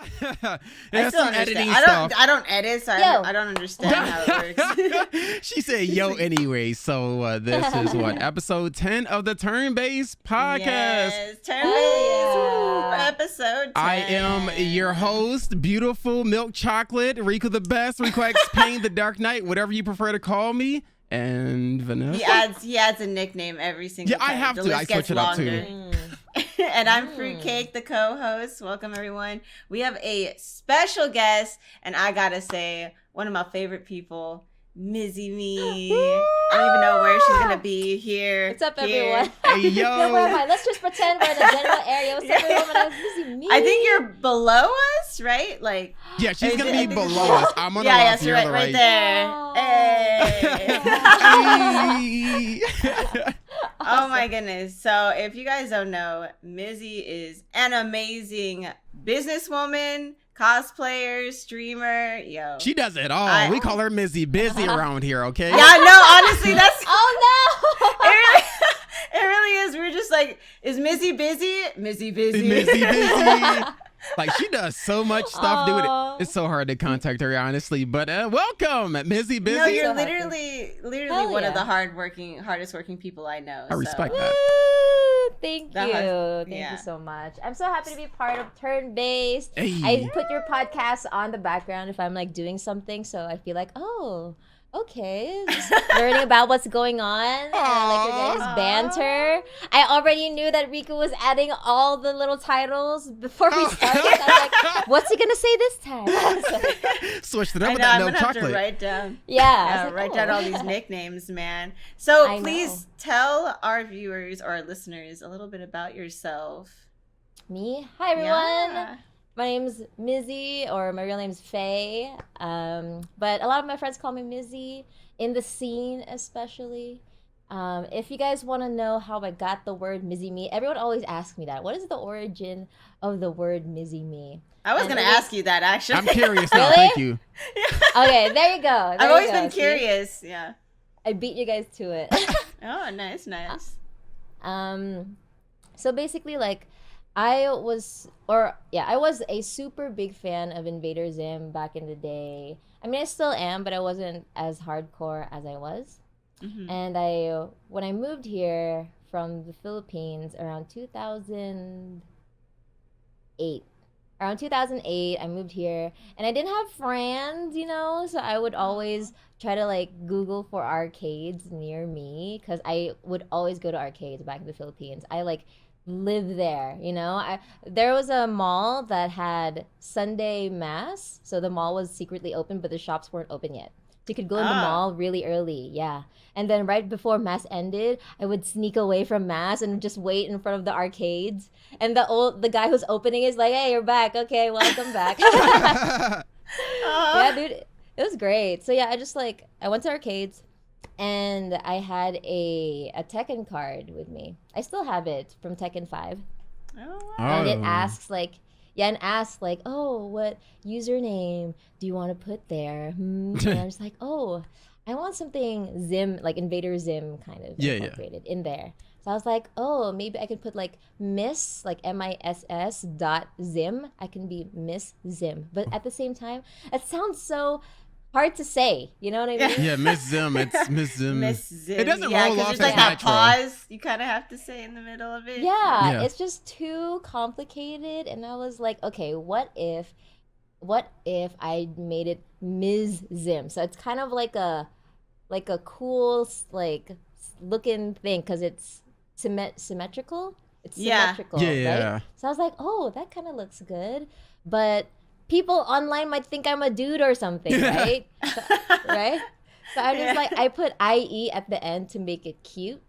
I still editing understand. stuff. I don't edit, so I don't understand how it works. She said, "Yo." Anyway, so this is what episode 10 of the TurnBased podcast. Yes, TurnBased episode 10. I am your host, beautiful milk chocolate, Rico the best, Rico X Pain, the Dark Knight, whatever you prefer to call me. And Vanessa. He adds a nickname every single time. I have to. I switch it up too. And I'm Fruitcake, the co-host. Welcome, everyone. We have a special guest, and I gotta say, one of my favorite people, Mizzy Me. I don't even know where she's gonna be here. What's up, everyone? Hey, yo. Where am I? Let's just pretend we're in the general area. What's up, everyone? I'm Mizzy Me. I think you're below us, right? Like, yeah, she's gonna be below us. I'm on the left, so you're on the right right. there. Oh. Hey. Oh my goodness. So if you guys don't know, Mizzy is an amazing businesswoman, cosplayer, streamer. Yo. She does it all. We call her Mizzy Busy around here, okay? Yeah, no, honestly, that's Oh no! it really is. We're just like, is Mizzy busy? Mizzy busy. Mizzy Busy. Like, she does so much stuff. Dude, it's so hard to contact her, honestly. But welcome, Mizzy Busy. No, you're So literally Hell one of yeah. the hardest working people I know. I respect that. Woo! Thank That you. has- Thank yeah. you so much. I'm so happy to be part of TurnBased. Hey. I put your podcast on the background if I'm like doing something, so I feel like, oh, okay, just learning about what's going on and like your guys' banter. I already knew that Rico was adding all the little titles before we started. I was like, what's he gonna say this time? Switched it up I with know, that I'm no gonna have to chocolate. write down. Yeah, I was Yeah, like, write down oh. all these nicknames, man. So I please tell our viewers or our listeners a little bit about yourself. Me? Hi, everyone. Yeah. My name's Mizzy, or my real name's Faye. But a lot of my friends call me Mizzy, in the scene especially. If you guys want to know how I got the word Mizzy Me, everyone always asks me that. What is the origin of the word Mizzy Me? I was And going to it was- ask you that, actually. I'm curious now. Really? Thank you. Okay, there you go. I've always been curious. Yeah. I beat you guys to it. Oh, nice. So basically, like, I was a super big fan of Invader Zim back in the day. I mean, I still am, but I wasn't as hardcore as I was. Mhm. And when I moved here from the Philippines around 2008, I moved here, and I didn't have friends, so I would always try to like Google for arcades near me, because I would always go to arcades back in the Philippines. I like live there. There was a mall that had Sunday mass, so the mall was secretly open, but the shops weren't open yet. So you could go in the mall really early, yeah. And then right before mass ended, I would sneak away from mass and just wait in front of the arcades. And the guy who's opening is like, "Hey, you're back. Okay, welcome back." Yeah, dude, it was great. So yeah, I went to arcades. And I had a Tekken card with me. I still have it from Tekken 5. Oh, wow. And it Oh. asks like, "Oh, what username do you want to put there?" And I was like, "Oh, I want something Zim, like Invader Zim kind of incorporated in there." So I was like, "Oh, maybe I could put like Miss, like MISS dot Zim. I can be Miss Zim." But at the same time, it sounds so hard to say. You know what I mean? Yeah, Miss Zim. It's Miss Zim. Miss Zim. It doesn't yeah, roll 'cause off there's as like that natural. pause you kind of have to say in the middle of it. Yeah, Yeah. it's just too complicated. And I was like, okay, what if I made it Ms. Zim? So it's kind of like a cool like looking thing, because it's symmetrical. It's Yeah. symmetrical, Yeah. right? So I was like, oh, that kind of looks good, but people online might think I'm a dude or something, right? Right? So I just Yeah. I put IE at the end to make it cute.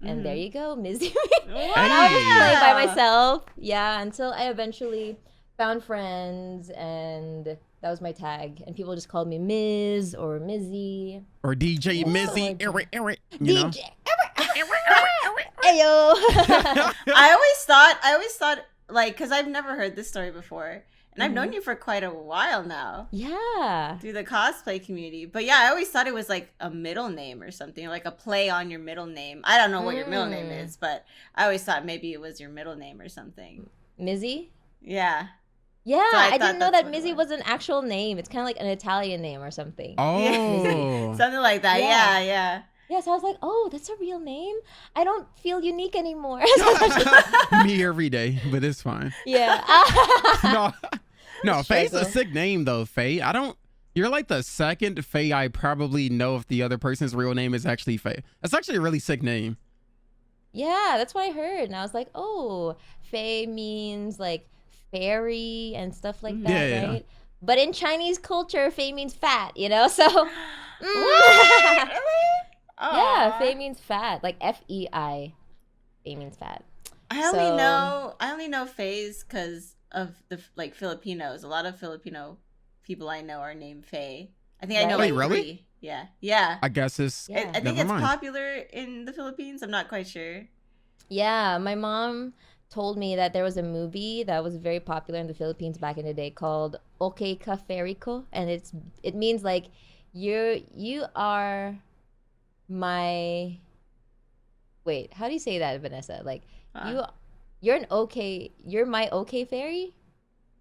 And there you go, Mizzy. Wow. And I was just playing by myself. Yeah, until I eventually found friends, and that was my tag. And people just called me Miz or Mizzy. Or DJ Mizzy. Eric. You know? DJ. Ayo. I always thought like, because I've never heard this story before, and I've known you for quite a while now Yeah. through the cosplay community. But yeah, I always thought it was like a middle name or something, like a play on your middle name. I don't know what your middle name is, but I always thought maybe it was your middle name or something. Mizzy? Yeah. Yeah, So I thought didn't know that's that what it Mizzy was. was an actual name. It's kind of like an Italian name or something. Oh. Something like that. Yeah. Yeah. Yeah, so I was like, oh, that's a real name? I don't feel unique anymore. Me every day, but it's fine. Yeah. No, Faye's a Struggle. sick name though, Faye. You're like the second Faye I probably know if the other person's real name is actually Faye. That's actually a really sick name. Yeah, that's what I heard. And I was like, oh, Faye means like fairy and stuff like that, Yeah. right? But in Chinese culture, Faye means fat, you know? So, What? Really? yeah, Aw. Faye means fat. Like Fei. Faye means fat. I only know Faye's because of the like Filipinos. A lot of Filipino people I know are named Faye. I think I know Right? like Wait, really? 3. Yeah. Yeah. I guess it's Yeah. I think Never it's mind. popular in the Philippines. I'm not quite sure. Yeah, my mom told me that there was a movie that was very popular in the Philippines back in the day called Okay Ka Fairy Ko, and it means like you are my wait, how do you say that, Vanessa? Like you're my okay fairy?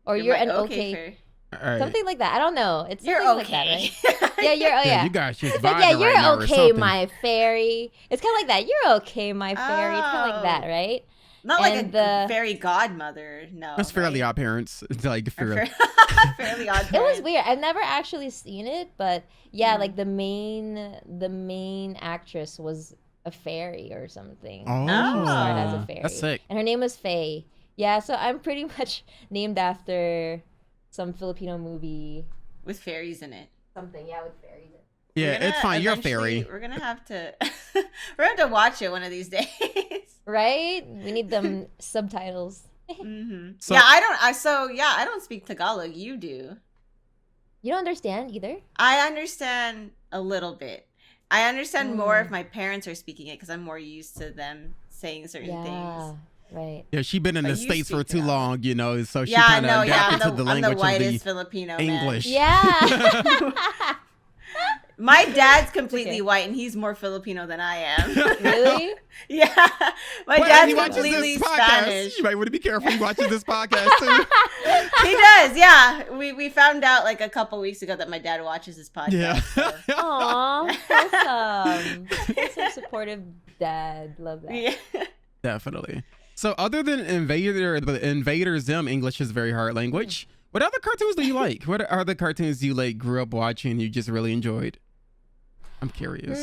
Or you're my an okay fairy. all right. something like that. I don't know. It's You're something okay. like that, right? Yeah, you're Yeah, you guys just It's like, vibing yeah, you're right now or okay, something. my fairy. It's kind of like that. You're okay, my fairy. It's kind of like that, Oh. right? Not like And a fairy godmother. No. That's Fairly right? Odd Parents. It's like Or Fairly Odd It was Parents. weird. I've never actually seen it, but yeah, Mhm. like the main actress was a fairy or something. Oh, She started as a fairy. that's sick. And her name was Faye. Yeah, so I'm pretty much named after some Filipino movie. With fairies in it. Something, yeah, with fairies. Yeah, it's fine. You're a Eventually, fairy. We're gonna have to watch it one of these days. Right? We need them subtitles. So- I don't speak Tagalog. You do. You don't understand either? I understand a little bit. I understand more Mm. if my parents are speaking it because I'm more used to them saying certain things. Right. Yeah, she's been in But the you States for speak too Tagalog. long, you know, so she Yeah, I kind know. of Yeah, adapted to the I'm the language of whitest the Filipino English. Yeah. My dad's completely Okay. white, and he's more Filipino than I am. Really? Yeah, my Well, dad's he watches completely this podcast. Spanish. You might want to be careful. He watches this podcast too. He does, yeah. We found out like a couple weeks ago that my dad watches this podcast. Yeah. so- Aw, awesome. That's a supportive dad. Love that. Yeah. Definitely. So other than Invader Zim, English is a very hard language. What other cartoons do you like? What are the cartoons you like grew up watching you just really enjoyed? I'm curious.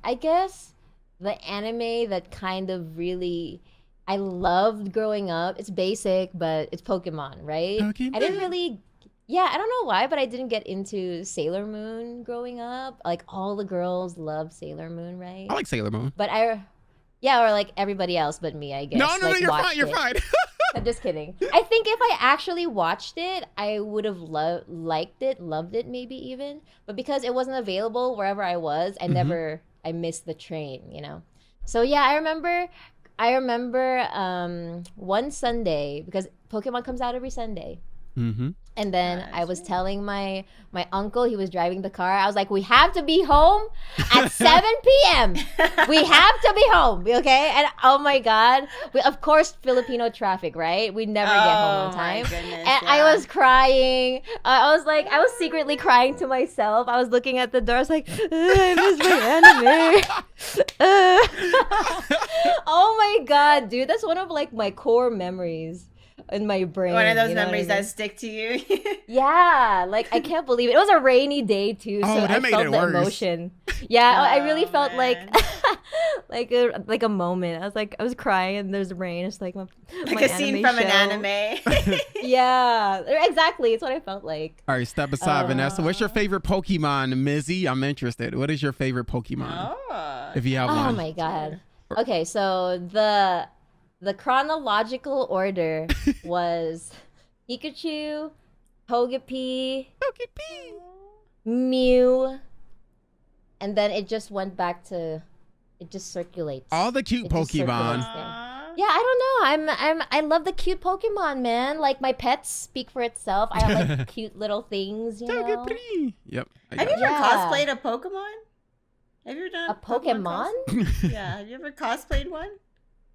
I guess the anime that kind of really I loved growing up. It's basic, but it's Pokemon, right? I didn't Pokemon. really. Yeah, I don't know why, but I didn't get into Sailor Moon growing up. Like all the girls love Sailor Moon, right? I like Sailor Moon. But yeah, or like everybody else but me, I guess. No, like, you're fine. watched You're it. fine. I'm just kidding. I think if I actually watched it, I would have liked it, loved it maybe even. But because it wasn't available wherever I was, I missed the train, you know? So yeah, I remember one Sunday, because Pokemon comes out every Sunday. Mm-hmm. And then I was Gotcha. telling my uncle, he was driving the car. I was like, we have to be home at 7 p.m. We have to be home, okay? And oh my God, of course, Filipino traffic, right? We never get home on my time. goodness, And I was crying. I was secretly crying to myself. I was looking at the door. I was like, I miss my anime. Oh my God, dude, that's one of like my core memories in my brain. one of those you know what I memories mean? that stick to you. Yeah, like I can't believe it. It was a rainy day too, so Oh, that I made felt it the worse. emotion. Yeah, I really Oh, felt like man. like a moment. I was crying and there's rain. It's like my Like a scene from an show. anime. Yeah, exactly. It's what I felt like. All right, step aside, Vanessa. What's your favorite Pokemon, Mizzy? I'm interested. What is your favorite Pokemon? Oh. If you have Oh one. my God. Okay, so the chronological order was Pikachu, Togepi, Mew, and then it just went back to it just circulates. All the cute It just Pokemon. circulates. Yeah, I don't know. I love the cute Pokemon, man. Like my pets speak for itself. I have like cute little things, you know. Togepi. Yep. I Have you got ever Yeah. cosplayed a Pokemon? Have you ever done A Pokemon? cosplay? Yeah. Have you ever cosplayed one?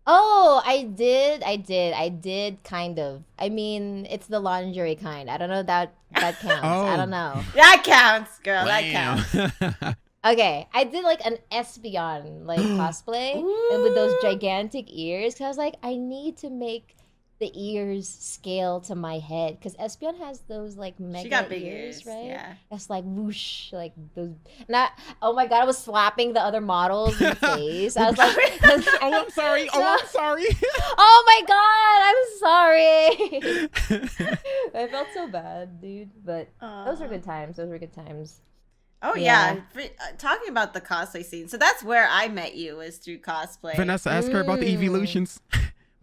Oh, I did kind of. I mean, it's the lingerie kind. I don't know if that counts. I Oh. don't know. That counts, girl. That counts. Wow. Okay, I did like an Espeon like cosplay and with those Ooh. gigantic ears. Cause I was like, I need to make the ears scale to my head. Cause Espeon has those like mega She got big ears, ears. right? Yeah. That's like whoosh, like those. Not. Oh my god, I was slapping the other models in the face. I was like, Oh, I'm sorry. Oh, I'm sorry. oh my god, I'm sorry. I felt so bad, dude. But those were good times. Those were good times. Oh Yeah. yeah, talking about the cosplay scene. So that's where I met you, was through cosplay. Vanessa, ask her about the evolutions.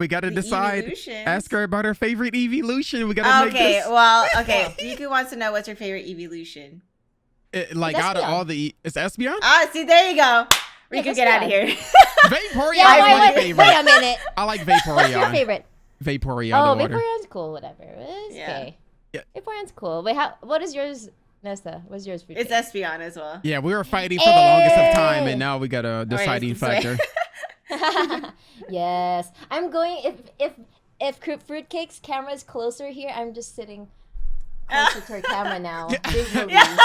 We gotta The decide. evolutions? Ask her about her favorite evolution. We gotta make Okay, this. well, okay. Riku wants to know what's your favorite evolution. Like It's out of Espeon. all the, it's Espeon. Ah, see, there you go. Yeah, Riku, that's get out of fine. here. Vaporeon Yeah, is my wait, favorite. wait a minute. I like What's your Vaporeon. favorite? Vaporeon. Oh, the water. Vaporeon's cool. Whatever. It's Yeah. okay. Yeah. Vaporeon's cool. Wait, what is yours, Nessa? What's yours? For It's Espeon as well. Yeah, we were fighting for the longest of time, Hey! and now we got a deciding this way. factor. Yes, I'm going. If Fruitcake's camera is closer here, I'm just sitting closer to her camera now. Visually. Yeah.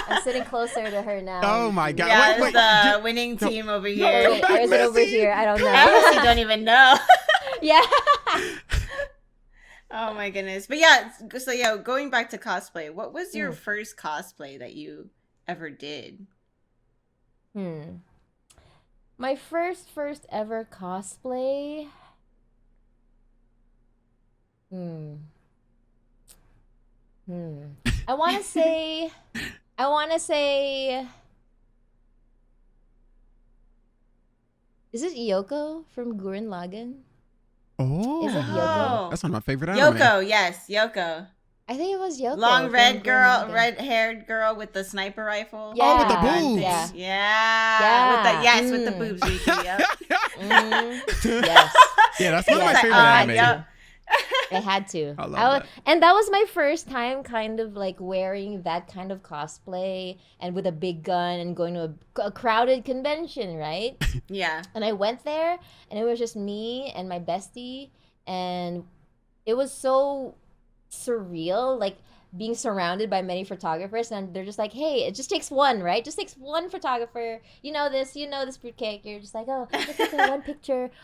I'm sitting closer to her now. Oh my god! Yeah, Wait, it's wait. the winning no. team over No, here. come Wait, back, or is it over Mizzy. here? I don't know. I honestly don't even know. Yeah. Oh my goodness. But yeah, so yeah, going back to cosplay, what was your first cosplay that you ever did? My first ever cosplay. I want to say. Is it Yoko from Gurren Lagann? Oh, Is it Yoko? that's one of my favorite anime. Yoko, yes, Yoko. I think it was Yoko. Long from red Gurren girl, Lagann. red-haired girl with the sniper rifle. Yeah. Oh, with the boobs. Yeah. Yeah. With the Mm. boobs, Riku, yep. Yes. Yeah, that's one of my Yes. favorite I anime. yep. I had to. I love that. And that was my first time kind of like wearing that kind of cosplay and with a big gun and going to a crowded convention, right? Yeah. And I went there and it was just me and my bestie and it was so surreal, like being surrounded by many photographers and they're just like, hey, it just takes one, right? Just takes one photographer. You know this Fruitcake. You're just like, oh, it's okay,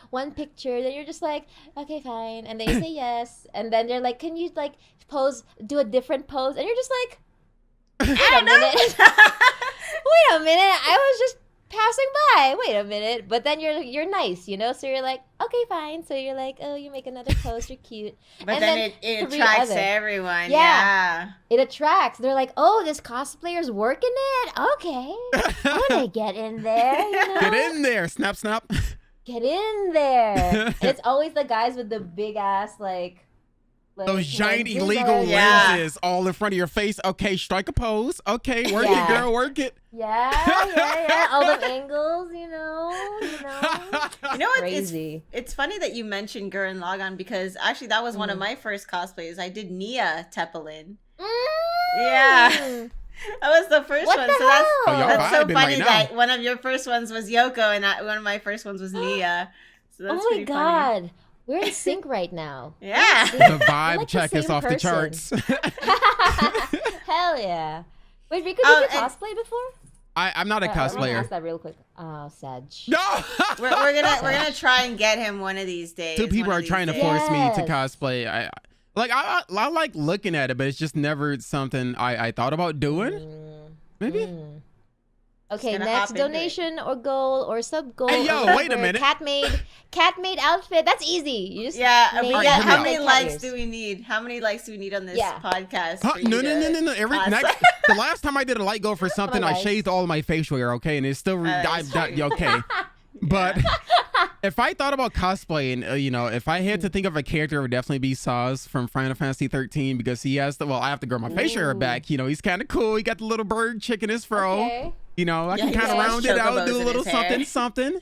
one picture. Then you're just like, okay, fine. And then you say yes. And then they're like, can you like do a different pose? And you're just like, wait a minute. Wait a minute. I was just passing by. Wait a minute. But then you're nice, you know? So you're like, okay, fine. So you're like, oh, you make another pose. You're cute. But And then it three attracts other. everyone. Yeah. Yeah. It attracts. They're like, oh, this cosplayer's working it? Okay. I'm going to get in there, you know? Get in there, snap, snap. Get in there. And it's always the guys with the big ass, like Those giant lenses illegal on. Yeah. lenses all in front of your face. Okay, strike a pose. Okay, work Yeah. it, girl, work it. Yeah. All the angles, you know? You know what? Crazy. It's funny that you mentioned Gurren Lagann because actually that was one of my first cosplays. I did Nia Teppelin. Yeah. That was the first What one. the So that's hell? Oh, y'all that's so vibing funny right now. that one of your first ones was Yoko and one of my first ones was Nia. So that's Oh my pretty funny. god. We're in sync right now. Yeah. The We're vibe like the check is same off the person. charts. Hell yeah. Wait, Riku, did Oh, you and- cosplay before? I'm not a Let me cosplayer. ask that real quick. Oh, Sedge. No. We're gonna try and get him one of these days. Two people one are of these trying to days. force me to Yes. cosplay. I like looking at it, but it's just never something I thought about doing. Maybe. Okay, gonna next hop into it. donation or goal or sub goal. Hey, yo, or wait a whatever. minute. Cat made outfit. That's easy. You just Yeah, make but Alright, yeah, hear me how out. many cat likes ears. do we need? How many likes do we need on this Yeah. podcast? Huh? for you No. to Every cosplay? the last time I did a light goal for something, I guys. shaved all of my facial hair. Okay, and it's still that's true. okay. But if I thought about cosplaying, if I had to think of a character, it would definitely be Saz from Final Fantasy 13 because he has I have to grow my facial hair Ooh. back. He's kind of cool. He got the little bird chick in his fro. Okay. I Yeah, can he kind of has round it out, chocobos do a in little his hair. something.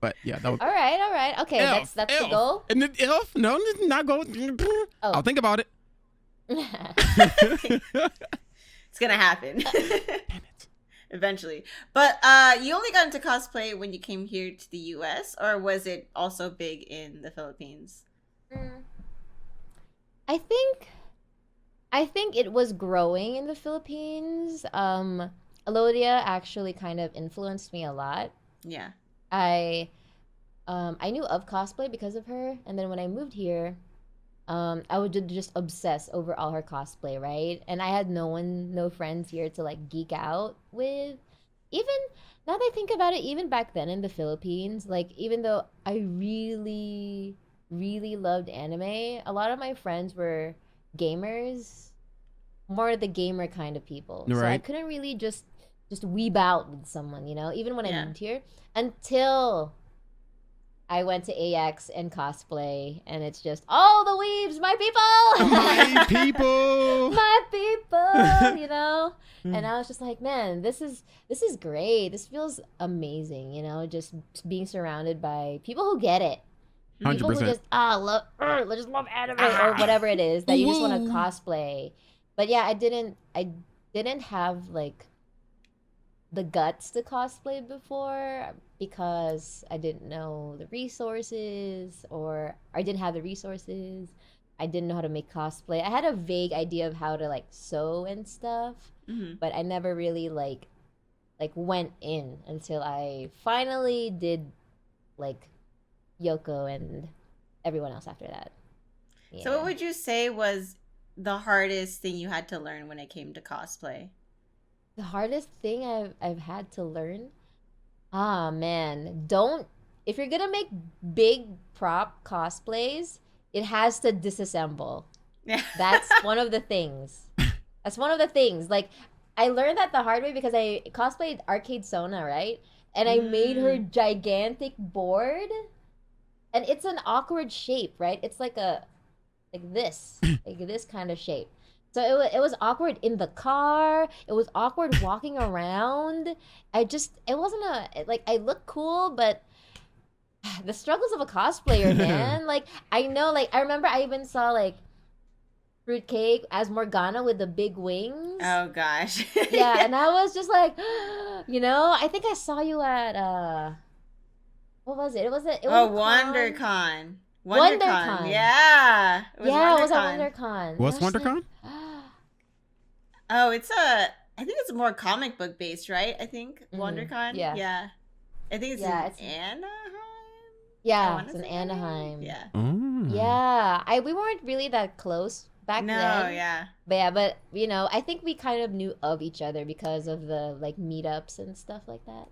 But yeah, that would. All right. Okay, that's the elf. goal. And the elf? No, not go. Oh. I'll think about it. It's gonna happen. Damn it. eventually. But you only got into cosplay when you came here to the US, or was it also big in the Philippines? Mm. I think it was growing in the Philippines. Alodia actually kind of influenced me a lot. Yeah. I knew of cosplay because of her, and then when I moved here, I would just obsess over all her cosplay, right? And I had no friends here to like geek out with. Even now that I think about it, even back then in the Philippines, like even though I really loved anime, a lot of my friends were gamers, more the gamer kind of people. So I Right. couldn't really just weeb out with someone, even when I Yeah. moved here, until I went to AX and cosplay, and it's just all the weebs, my people, My people. my people. And I was just like, man, this is great. This feels amazing, just being surrounded by people who get it. People who 100%. just just love anime or whatever it is that you just want to Woo. cosplay. But yeah, I didn't have like the guts to cosplay before because I didn't know the resources, or I didn't have the resources. I didn't know how to make cosplay. I had a vague idea of how to like sew and stuff, Mm-hmm. but I never really like went in until I finally did like Yoko and everyone else after that. So, Yeah. what would you say was the hardest thing you had to learn when it came to cosplay? The hardest thing I've had to learn? Ah, man. Don't if you're gonna make big prop cosplays, it has to disassemble. Yeah. That's one of the things. That's one of the things. Like I learned that the hard way because I cosplayed Arcade Sona, right? And I made her gigantic board, and it's an awkward shape, right? It's like this kind of shape. So it was awkward in the car. It was awkward walking around. It wasn't like I look cool, but the struggles of a cosplayer, man. Like I know, like I remember I even saw like Fruitcake as Morgana with the big wings. Oh gosh. Yeah, and I was just like, I think I saw you at what was it? It was a WonderCon. WonderCon. Yeah. It was at WonderCon. What's And I was just WonderCon? Oh, I think it's more comic book based, right? I think WonderCon. Yeah. Yeah. I think it's Yeah, in it's- Anaheim. I Yeah, wanna it's in say Anaheim. Yeah. Oh. Yeah, we weren't really that close back No, then. yeah. But I think we kind of knew of each other because of the like meetups and stuff like that.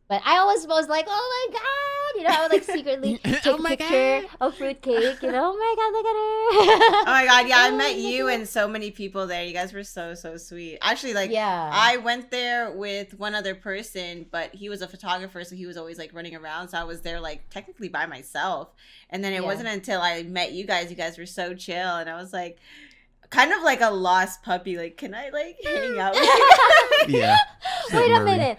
But I always was like, oh my god, I would like secretly take Oh a my picture of Fruitcake, oh my god, look at her. Oh my god, yeah, I Oh met my you God. and so many people there. You guys were so sweet. Actually, like Yeah. I went there with one other person, but he was a photographer, so he was always like running around. So I was there like technically by myself. And then it Yeah. wasn't until I met you guys were so chill, and I was like kind of like a lost puppy. Like, can I like hang out with you guys? Yeah. Wait a Murray. minute.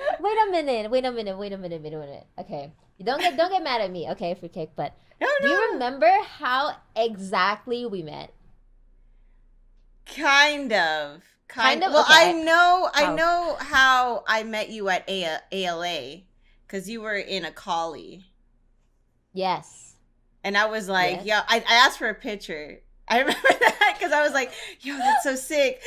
Okay. You don't get mad at me, okay, Fruitcake, but No, do you no. remember how exactly we met? Kind of. Kind of? Well, Okay. I know How? how I met you at ALA because you were in a collie. Yes. And I was like, Yes. yo, I asked for a picture. I remember that because I was like, yo, that's so sick.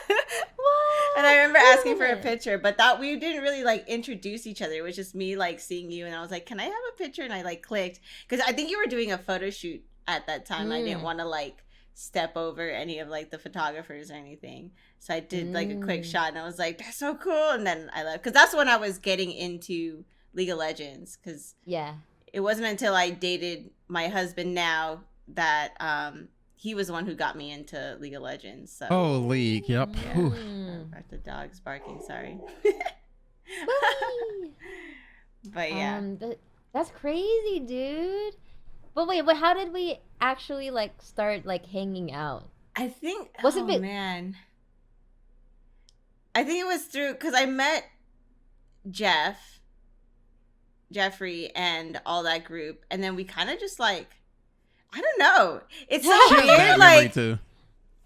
What? And I remember Wait a asking for a minute. picture, but that we didn't really like introduce each other. It was just me like seeing you, and I was like, can I have a picture? And I like clicked because I think you were doing a photo shoot at that time. I didn't want to like step over any of like the photographers or anything. So I did like a quick shot, and I was like, that's so cool. And then I left because that's when I was getting into League of Legends, because Yeah. it wasn't until I dated my husband now that he was the one who got me into League of Legends. So Oh, League. Yep. Whew. the dog's barking, sorry. Whee! But yeah. That's crazy, dude. But wait, how did we actually like start like hanging out? I think Was it oh bit- man. I think it was through because I met Jeffrey and all that group, and then we kind of just like I don't know. It's so She has bad weird. memory Like too.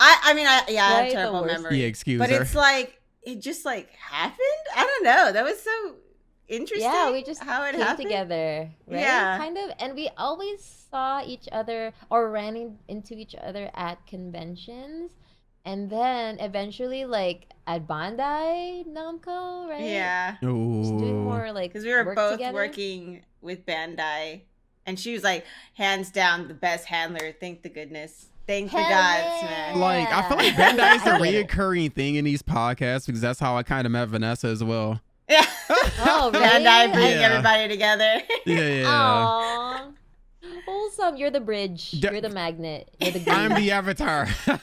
I mean I have Right, the terrible worst. memory. Yeah, excuse But her. it's like it just like happened. I don't know. That was so interesting. Yeah, we just how it came happened together, right? Yeah. Kind of, and we always saw each other or into each other at conventions, and then eventually, like at Bandai Namco, right? Yeah, Just doing Oh, more like because we were work both together. working with Bandai, and she was like hands down the best handler. Thank the goodness. Thank the Hell gods, man. like I feel like Yeah. Bandai is a I get it. reoccurring thing in these podcasts because that's how I kind of met Vanessa as well. Yeah. Oh, really? Bandai bringing Yeah. everybody together. Yeah. Aww. Wholesome. You're the bridge. D- You're the magnet. You're the glue. I'm the avatar. You're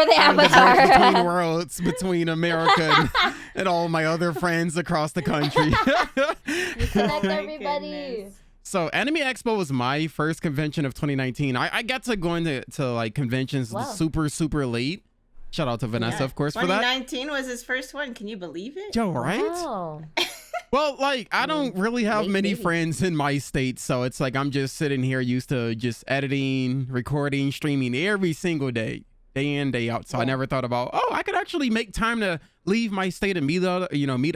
the I'm the avatar. bridge between worlds, between America and all my other friends across the country. You connect Oh my everybody. goodness. So Anime Expo was my first convention of 2019. I got to go into like conventions Wow. super late. Shout out to Vanessa, Yeah. of course, for that. 2019 was his first one. Can you believe it? Yo, right? Wow. Well, like I don't really have Late many baby. friends in my state, so it's like I'm just sitting here used to just editing, recording, streaming every single day in, day out. So I Yeah. never thought about, oh, I could actually make time to leave my state and meet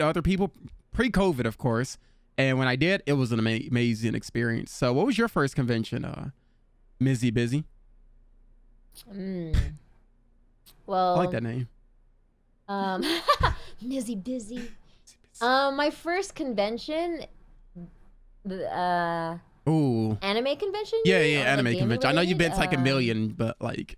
other people pre-COVID, of course. And when I did, it was an amazing experience. So what was your first convention, Mizzy Busy? Well, I like that name. Mizzy busy. My first convention, the Ooh. anime convention. Yeah, you mean? yeah, Or, like, anime gaming convention. I know you've been related? to like a million, but like.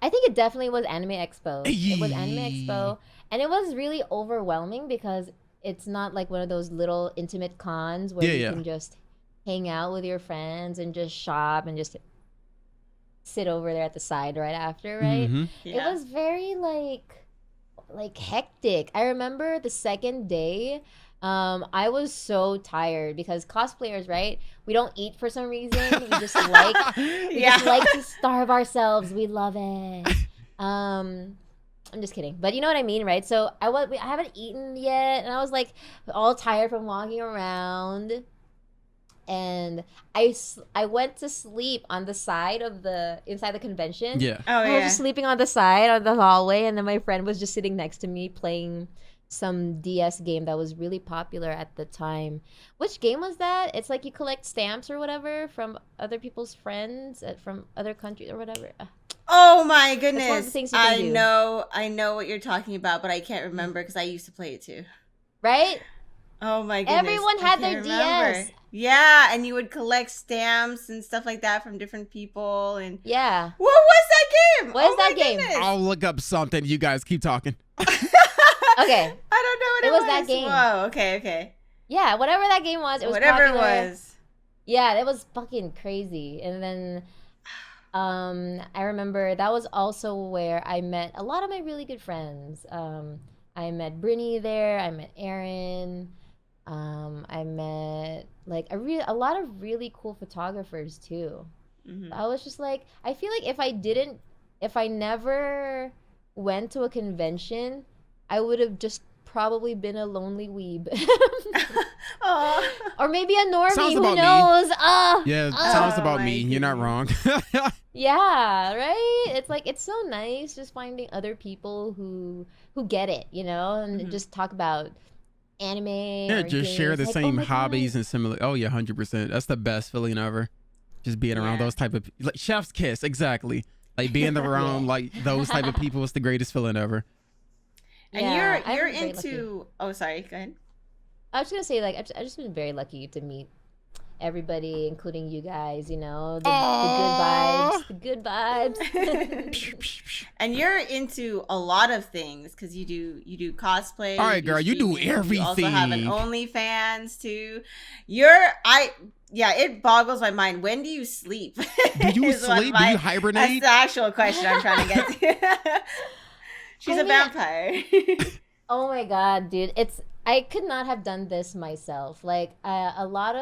I think it definitely was Anime Expo. It was Anime Ayy. Expo, and it was really overwhelming because it's not like one of those little intimate cons where Yeah, you yeah. can just hang out with your friends and just shop and just sit over there at the side right after, right? Mhm. Yeah. It was very like hectic. I remember the second day, I was so tired because cosplayers, right? We don't eat for some reason. We just like we just like to starve ourselves. We love it. I'm just kidding, but you know what I mean, right? So I haven't eaten yet, and I was like all tired from walking around, and I went to sleep on the side of inside the convention. Yeah. Oh I was yeah. just sleeping on the side of the hallway, and then my friend was just sitting next to me playing some DS game that was really popular at the time. Which game was that? It's like you collect stamps or whatever from other people's friends from other countries or whatever. Oh my one of the goodness. things you can do. I know what you're talking about, but I can't remember because I used to play it too. Right? Oh my goodness. Everyone I had can't their remember. DS. Yeah, and you would collect stamps and stuff like that from different people. And Yeah. what was that game? What is Oh that my game? goodness. I'll look up something. You guys keep talking. Okay. I don't know what It it was that game. Whoa, okay. Yeah, whatever that game was, it was Whatever popular. it was. Yeah, it was fucking crazy. And then I remember that was also where I met a lot of my really good friends. I met Brittany there, I met Aaron, I met like a lot of really cool photographers too. Mhm. I was just like, I feel like if I never went to a convention, I would have just probably been a lonely weeb. Aw. Or maybe a normie, Sounds who about me. knows? Yeah, it Oh sounds about my me. You're not wrong. Yeah, right? It's like it's so nice just finding other people who get it, and Mhm. just talk about anime Yeah, or just share games. the Like, oh same my hobbies God. and similar. Oh yeah, 100%. That's the best feeling ever. Just being around Yeah. those type of like chef's kiss, exactly. Like being around Yeah. like those type of people is the greatest feeling ever. And Yeah, you're I'm very lucky. into Oh, sorry, go ahead. I was gonna say, like, I've just been very lucky to meet everybody, including you guys. The good vibes. And you're into a lot of things because you do cosplay. All right, girl, you do streaming, You also have an everything. OnlyFans too. It boggles my mind. When do you sleep? Do you Is what sleep? Do you That's hibernate? the actual question I'm trying to get to. She's I a mean, vampire. Oh my God, dude! I could not have done this myself. Like a lot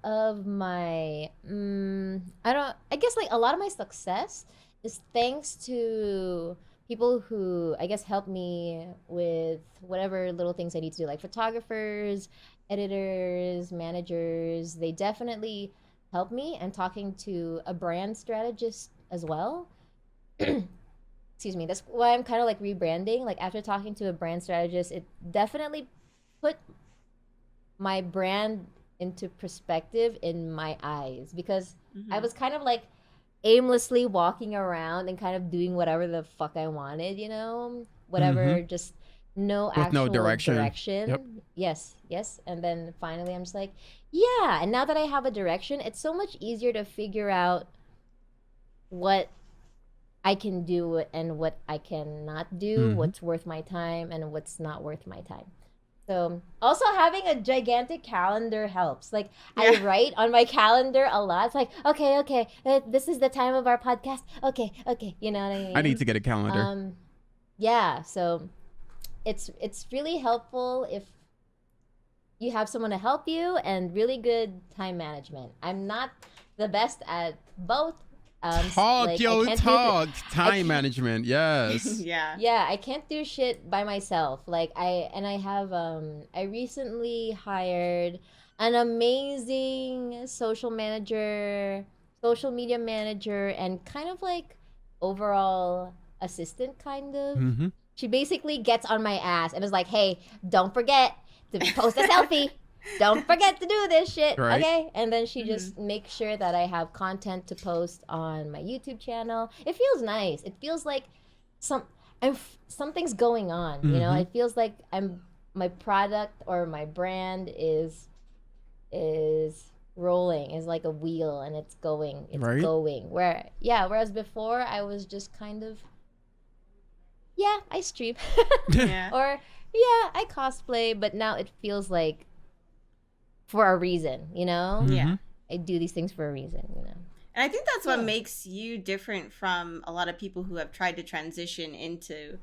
of my I guess like a lot of my success is thanks to people who I guess help me with whatever little things I need to do, like photographers, editors, managers. They definitely help me, and talking to a brand strategist as well. excuse me, that's why I'm kind of like rebranding. Like after talking to a brand strategist, it definitely put my brand into perspective in my eyes, because I was kind of like aimlessly walking around and kind of doing whatever the fuck I wanted, you know? Whatever, just no With no actual direction. direction. Yep. Yes. And then finally I'm just like, yeah, and now that I have a direction, it's so much easier to figure out what I can do and what I cannot do, what's worth my time and what's not worth my time. So also having a gigantic calendar helps. Like I write on my calendar a lot. It's like, okay, this is the time of our podcast. Okay, you know what I mean? I need to get a calendar. Yeah, so it's really helpful if you have someone to help you, and really good time management. I'm not the best at both. Time management, yes. Yeah, I can't do shit by myself. Like I recently hired an amazing social media manager, and kind of like overall assistant kind of. She basically gets on my ass and is like, hey, don't forget to post a selfie. Don't forget to do this shit, right. Okay? And then she just makes sure that I have content to post on my YouTube channel. It feels nice. It feels like something's going on, you know? It feels like my product or my brand is rolling, is like a wheel, and it's going. Going. Whereas before I was just kind of, I stream. Or I cosplay, but now it feels like for a reason, you know? I do these things for a reason, you know? And I think that's what makes you different from a lot of people who have tried to transition into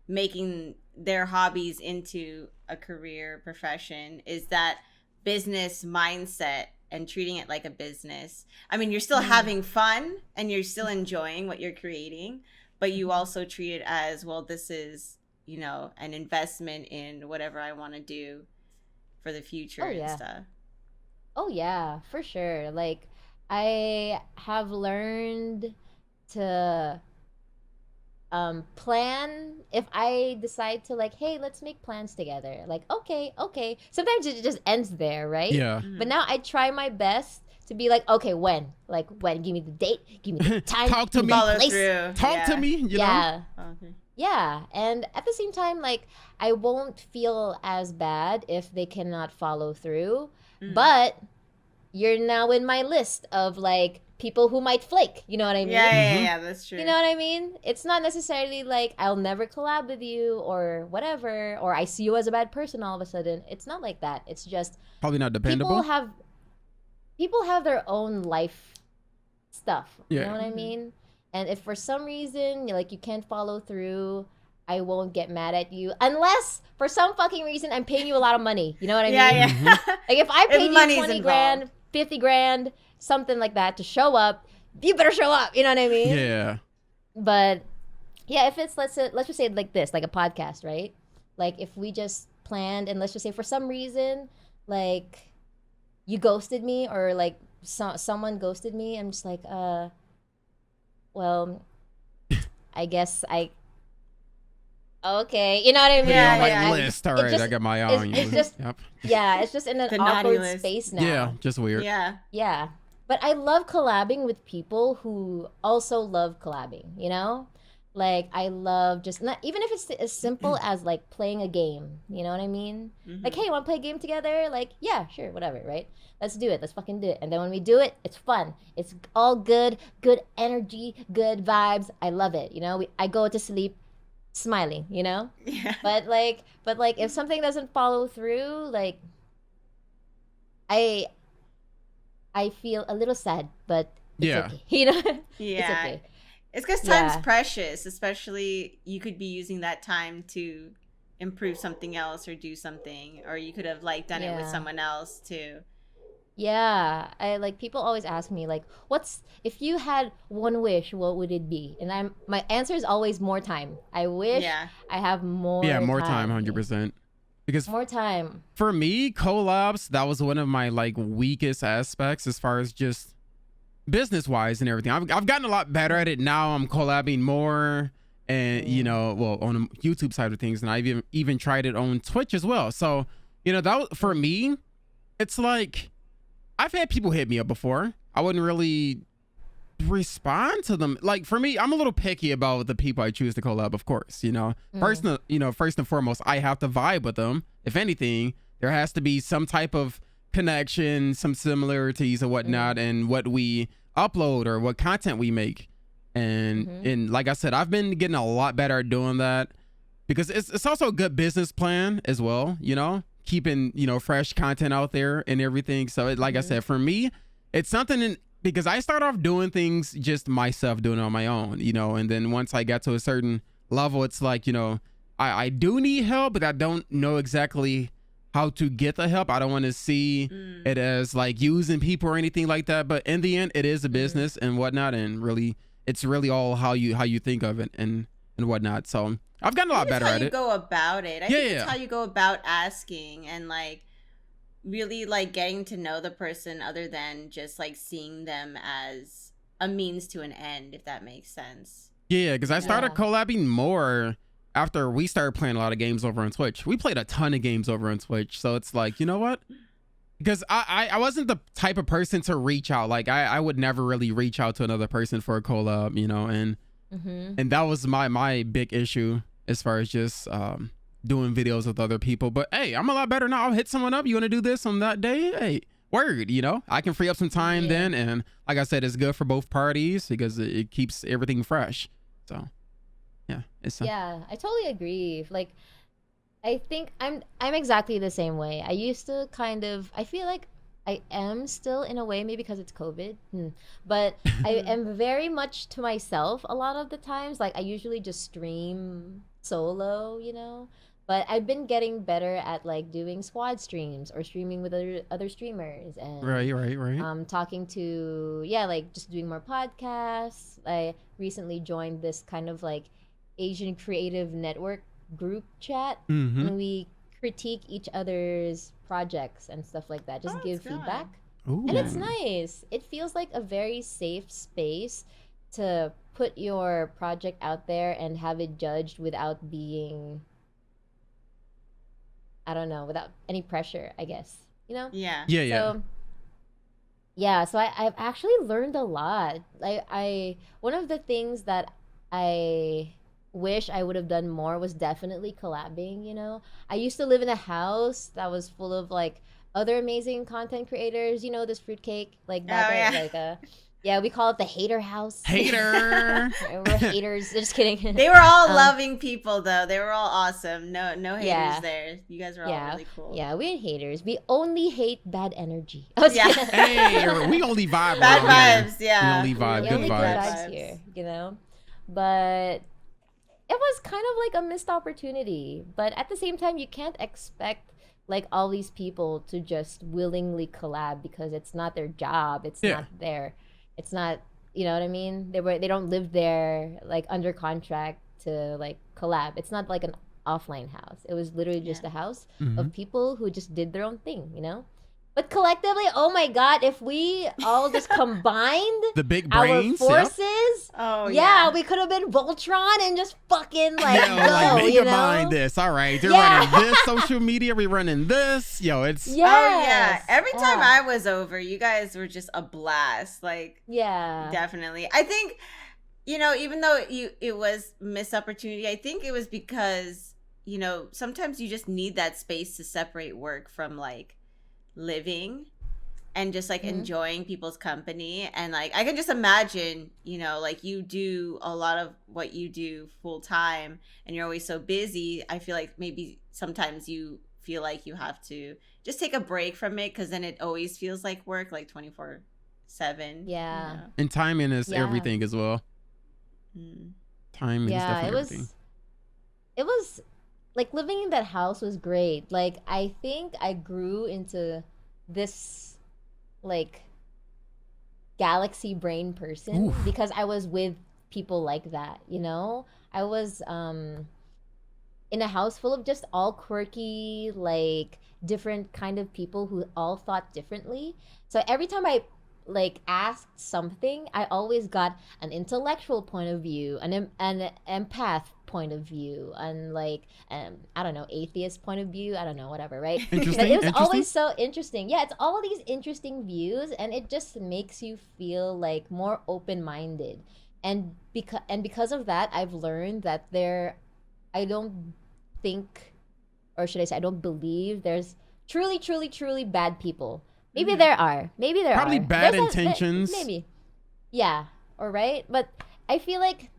making their hobbies into a career profession, is that business mindset and treating it like a business. I mean, you're still having fun and you're still enjoying what you're creating, but you also treat it as, well, this is, you know, an investment in whatever I want to do for the future and stuff. Oh yeah, for sure. Like I have learned to plan. If I decide to, like, hey, let's make plans together. Like, okay. Sometimes it just ends there, right? Yeah. But now I try my best to be like, okay, when? Like when? Give me the date. Give me the time. Talk to me. Place. Talk to me. You know? Okay. Yeah, and at the same time, like, I won't feel as bad if they cannot follow through, but you're now in my list of, like, people who might flake, you know what I mean? Yeah, that's true. You know what I mean? It's not necessarily like, I'll never collab with you or whatever, or I see you as a bad person all of a sudden. It's not like that. It's just... Probably not dependable. People have their own life stuff, you Yeah. know what I mean? And if for some reason, like, you can't follow through, I won't get mad at you. Unless, for some fucking reason, I'm paying you a lot of money. You know what I mean? Yeah. Like, if I paid you 20 involved. grand, 50 grand, something like that to show up, you better show up. You know what I mean? Yeah. But, yeah, if it's, let's just say it like this, like a podcast, right? Like, if we just planned, and let's just say for some reason, like, you ghosted me, or, like, someone ghosted me, I'm just like, well, I guess okay, you know what I mean? Yeah, list. All right, just, I got my eye on you. It's just, it's just in an awkward space now. Yeah, just weird. Yeah. But I love collabing with people who also love collabing, you know? Like, I love just, not even if it's as simple as, like, playing a game, you know what I mean? Like, hey, want to play a game together? Like, yeah, sure, whatever, right? Let's do it. Let's fucking do it. And then when we do it, it's fun. It's all good energy, good vibes. I love it, you know? I go to sleep smiling, you know? Yeah. But like, if something doesn't follow through, like, I feel a little sad, but it's okay, you know? It's okay. It's because time's precious, especially you could be using that time to improve something else or do something, or you could have, like, done it with someone else too. Yeah, people always ask me, like, if you had one wish, what would it be? And my answer is always more time. I wish I have more time. Yeah, more time, 100%. Because more time. For me, collabs, that was one of my, like, weakest aspects as far as just business-wise and everything. I've gotten a lot better at it now. I'm collabing more and you know, well, on the YouTube side of things, and I've even tried it on Twitch as well. So you know, for me, it's like I've had people hit me up before. I wouldn't really respond to them. Like for me, I'm a little picky about the people I choose to collab, of course. You know, first and foremost, I have to vibe with them. If anything, there has to be some type of connection, some similarities or whatnot, and what we upload or what content we make. And like I said, I've been getting a lot better at doing that, because it's also a good business plan as well, you know, keeping, you know, fresh content out there and everything. So like I said, for me, it's something because I start off doing things just myself, doing it on my own, you know, and then once I got to a certain level, it's like, you know, I do need help, but I don't know exactly how to get the help. I don't want to see it as like using people or anything like that. But in the end, it is a business and whatnot, and really, it's really all how you think of it and whatnot. So I've gotten a lot better at it. Go about it. I think it's how you go about asking and like really like getting to know the person, other than just like seeing them as a means to an end, if that makes sense. Yeah, because I started collabing more after we started playing a lot of games over on Twitch. We played a ton of games over on Twitch. So it's like, you know what? Because I wasn't the type of person to reach out. Like I would never really reach out to another person for a collab, you know, and that was my big issue as far as just doing videos with other people. But hey, I'm a lot better now. I'll hit someone up. You want to do this on that day? Hey, word, you know, I can free up some time then. And like I said, it's good for both parties because it keeps everything fresh. So yeah, I totally agree. Like, I think I'm exactly the same way. I used to I feel like I am still in a way, maybe because it's COVID, but I am very much to myself a lot of the times. Like I usually just stream solo, you know, but I've been getting better at like doing squad streams or streaming with other streamers and right. Talking to like just doing more podcasts. I recently joined this kind of like Asian creative network group chat, and we critique each other's projects and stuff like that, just give feedback. And it's nice. It feels like a very safe space to put your project out there and have it judged without being, I don't know, without any pressure, I guess, you know? So I've actually learned a lot. One of the things that I wish I would have done more was definitely collabing, you know? I used to live in a house that was full of like other amazing content creators, you know, this fruitcake, like that, we call it the hater house. Hater. We're haters. Just kidding. They were all loving people though. They were all awesome. No haters there. You guys were all really cool. Yeah, we ain't haters. We only hate bad energy. Hey, we only vibe. Bad vibes, We only vibe. Good vibes here, you know? But it was kind of like a missed opportunity. But at the same time, you can't expect like all these people to just willingly collab because it's not their job. It's not, you know what I mean? They don't live there like under contract to like collab. It's not like an offline house. It was literally just a house of people who just did their own thing, you know? But collectively, oh my God, if we all just combined the big brains, our forces, we could have been Voltron and just fucking like go, like you know? mind this. All right, they're running this social media, we running this. Yo, it's Every time I was over, you guys were just a blast. Like definitely. I think, you know, even though it was missed opportunity, I think it was because, you know, sometimes you just need that space to separate work from like living and just like enjoying people's company. And like I can just imagine, you know, like you do a lot of what you do full time and you're always so busy. I feel like maybe sometimes you feel like you have to just take a break from it because then it always feels like work, like 24/7. You know? And timing is everything as well. Timing is definitely everything. It was like living in that house was great. Like I think I grew into this like galaxy brain person because I was with people like that, you know? I was in a house full of just all quirky, like different kind of people who all thought differently. So every time I like asked something, I always got an intellectual point of view, an empath point of view, and like I don't know, atheist point of view. I don't know, whatever, right? Interesting. But it was Interesting. always so interesting. Yeah, it's all these interesting views, and it just makes you feel like more open minded. And because of that, I've learned that I don't think, or should I say, I don't believe there's truly, truly, truly bad people. Maybe there are. Maybe there Probably are. bad There's intentions. maybe. Yeah. Or right. But I feel like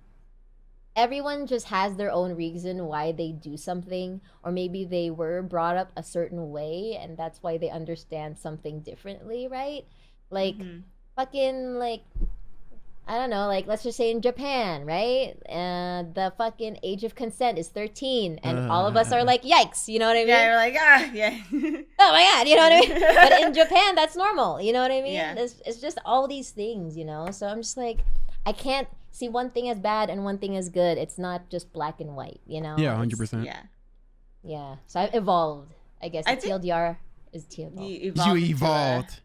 everyone just has their own reason why they do something, or maybe they were brought up a certain way, and that's why they understand something differently, right? Like, fucking like I don't know, like let's just say in Japan, right? The fucking age of consent is 13, and all of us are like, yikes, you know what I mean? Yeah, you're like, yeah. Oh my god, you know what I mean? But in Japan, that's normal, you know what I mean? Yeah. It's just all these things, you know? So I'm just like, I can't see one thing as bad and one thing as good. It's not just black and white, you know? Yeah, It's- 100%. Yeah. Yeah. So I've evolved, I guess. I The think- TLDR is TLDR. You into evolved.